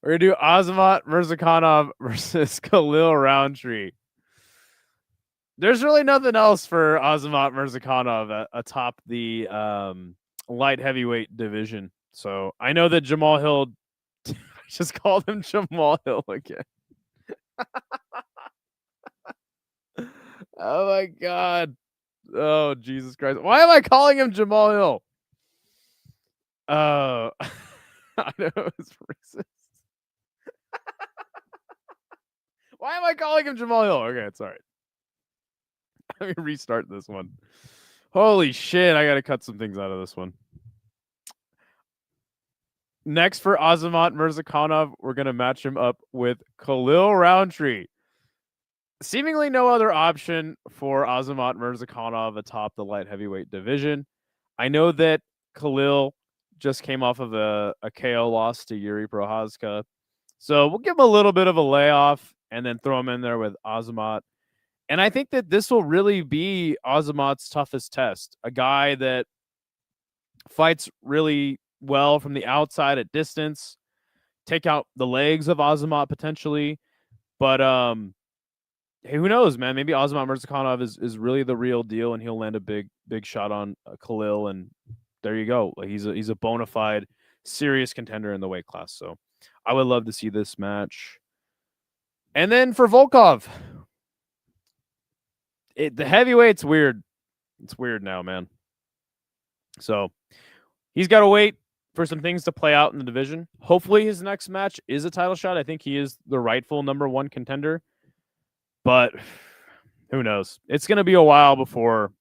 We're gonna do Azamat Mirzakhanov versus Khalil Roundtree. There's really nothing else for Azamat Mirzakhanov atop the light heavyweight division. So I know that Jamal Hill just called him Jamal Hill again. Oh my god. Oh Jesus Christ. Why am I calling him Jamal Hill? Oh, I know it's racist. Why am I calling him Jamal Hill? Okay, it's all right. Let me restart this one. Holy shit, I gotta cut some things out of this one. Next for Azamat Mirzakhanov, we're gonna match him up with Khalil Roundtree. Seemingly no other option for Azamat Mirzakhanov atop the light heavyweight division. I know that Khalil just came off of a KO loss to Yuri Prochazka. So we'll give him a little bit of a layoff and then throw him in there with Azamat. And I think that this will really be Azamat's toughest test. A guy that fights really well from the outside at distance, take out the legs of Azamat potentially. But hey, who knows, man? Maybe Azamat Mirzakhanov is really the real deal, and he'll land a big shot on Khalil, and there you go. Like he's a bona fide, serious contender in the weight class. So I would love to see this match. And then for Volkov, the heavyweight's weird. It's weird now, man. So he's got to wait for some things to play out in the division. Hopefully his next match is a title shot. I think he is the rightful #1 contender. But who knows? It's going to be a while before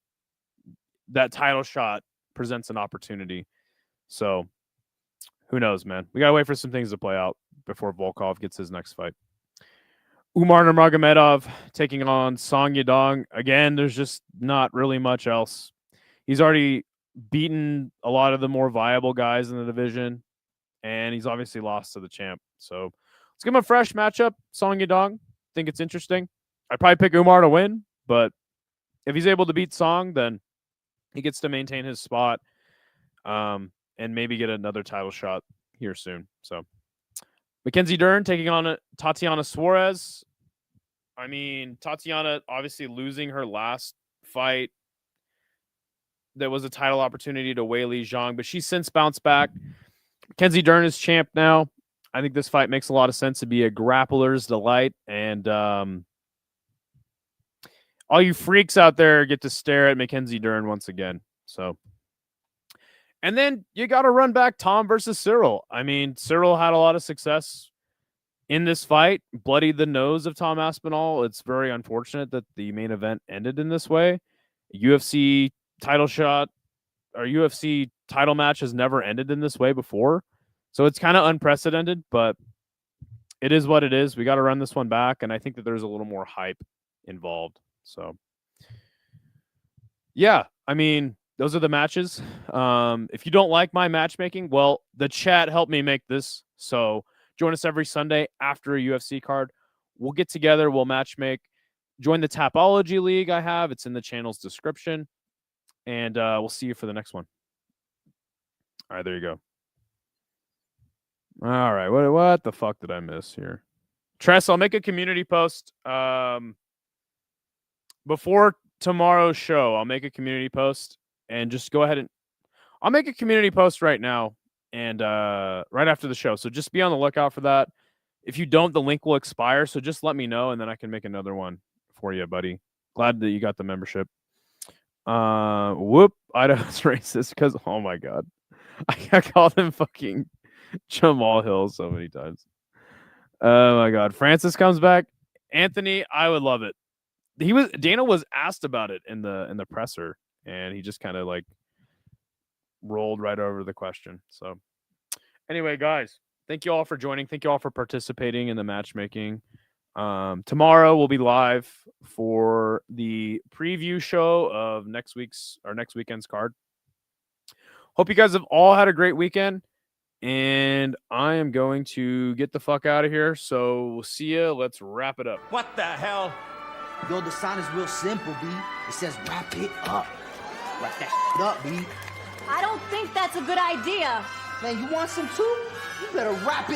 that title shot presents an opportunity. So who knows, man? We got to wait for some things to play out before Volkov gets his next fight. Umar Nurmagomedov taking on Song Yadong. Again, there's just not really much else. He's already beaten a lot of the more viable guys in the division, and he's obviously lost to the champ. So let's give him a fresh matchup. Song Yadong. Think it's interesting. I'd probably pick Umar to win, but if he's able to beat Song, then he gets to maintain his spot and maybe get another title shot here soon. So Mackenzie Dern taking on Tatiana Suarez. I mean, Tatiana obviously losing her last fight. That was a title opportunity to Weili Zhang, but she's since bounced back. Mackenzie Dern is champ now. I think this fight makes a lot of sense to be a grappler's delight. And all you freaks out there get to stare at Mackenzie Dern once again. So, and then you got to run back Tom versus Cyril. I mean, Cyril had a lot of success in this fight, bloodied the nose of Tom Aspinall. It's very unfortunate that the main event ended in this way. UFC title shot or UFC title match has never ended in this way before. So it's kind of unprecedented, but it is what it is. We got to run this one back, and I think that there's a little more hype involved. So, yeah, I mean, those are the matches. If you don't like my matchmaking, well, the chat helped me make this. So join us every Sunday after a UFC card. We'll get together. We'll matchmake. Join the Tapology League I have. It's in the channel's description. And we'll see you for the next one. All right, there you go. All right, what the fuck did I miss here? Tress, I'll make a community post before tomorrow's show. I'll make a community post and just go ahead and I'll make a community post right now and right after the show. So just be on the lookout for that. If you don't, the link will expire. So just let me know and then I can make another one for you, buddy. Glad that you got the membership. Whoop, Idaho's racist because oh my god. I called him fucking Jamal Hill so many times. Oh my god. Francis comes back. Anthony, I would love it. Dana was asked about it in the presser, and he just kind of like rolled right over the question. So anyway, guys, thank you all for joining. Thank you all for participating in the matchmaking. Tomorrow we'll be live for the preview show of next weekend's card. Hope you guys have all had a great weekend, and I am going to get the fuck out of here. So we'll see ya. Let's wrap it up. What the hell? Yo, the sign is real simple, B. It says wrap it up. Wrap that up, B. I don't think that's a good idea. Man, you want some too? You better wrap it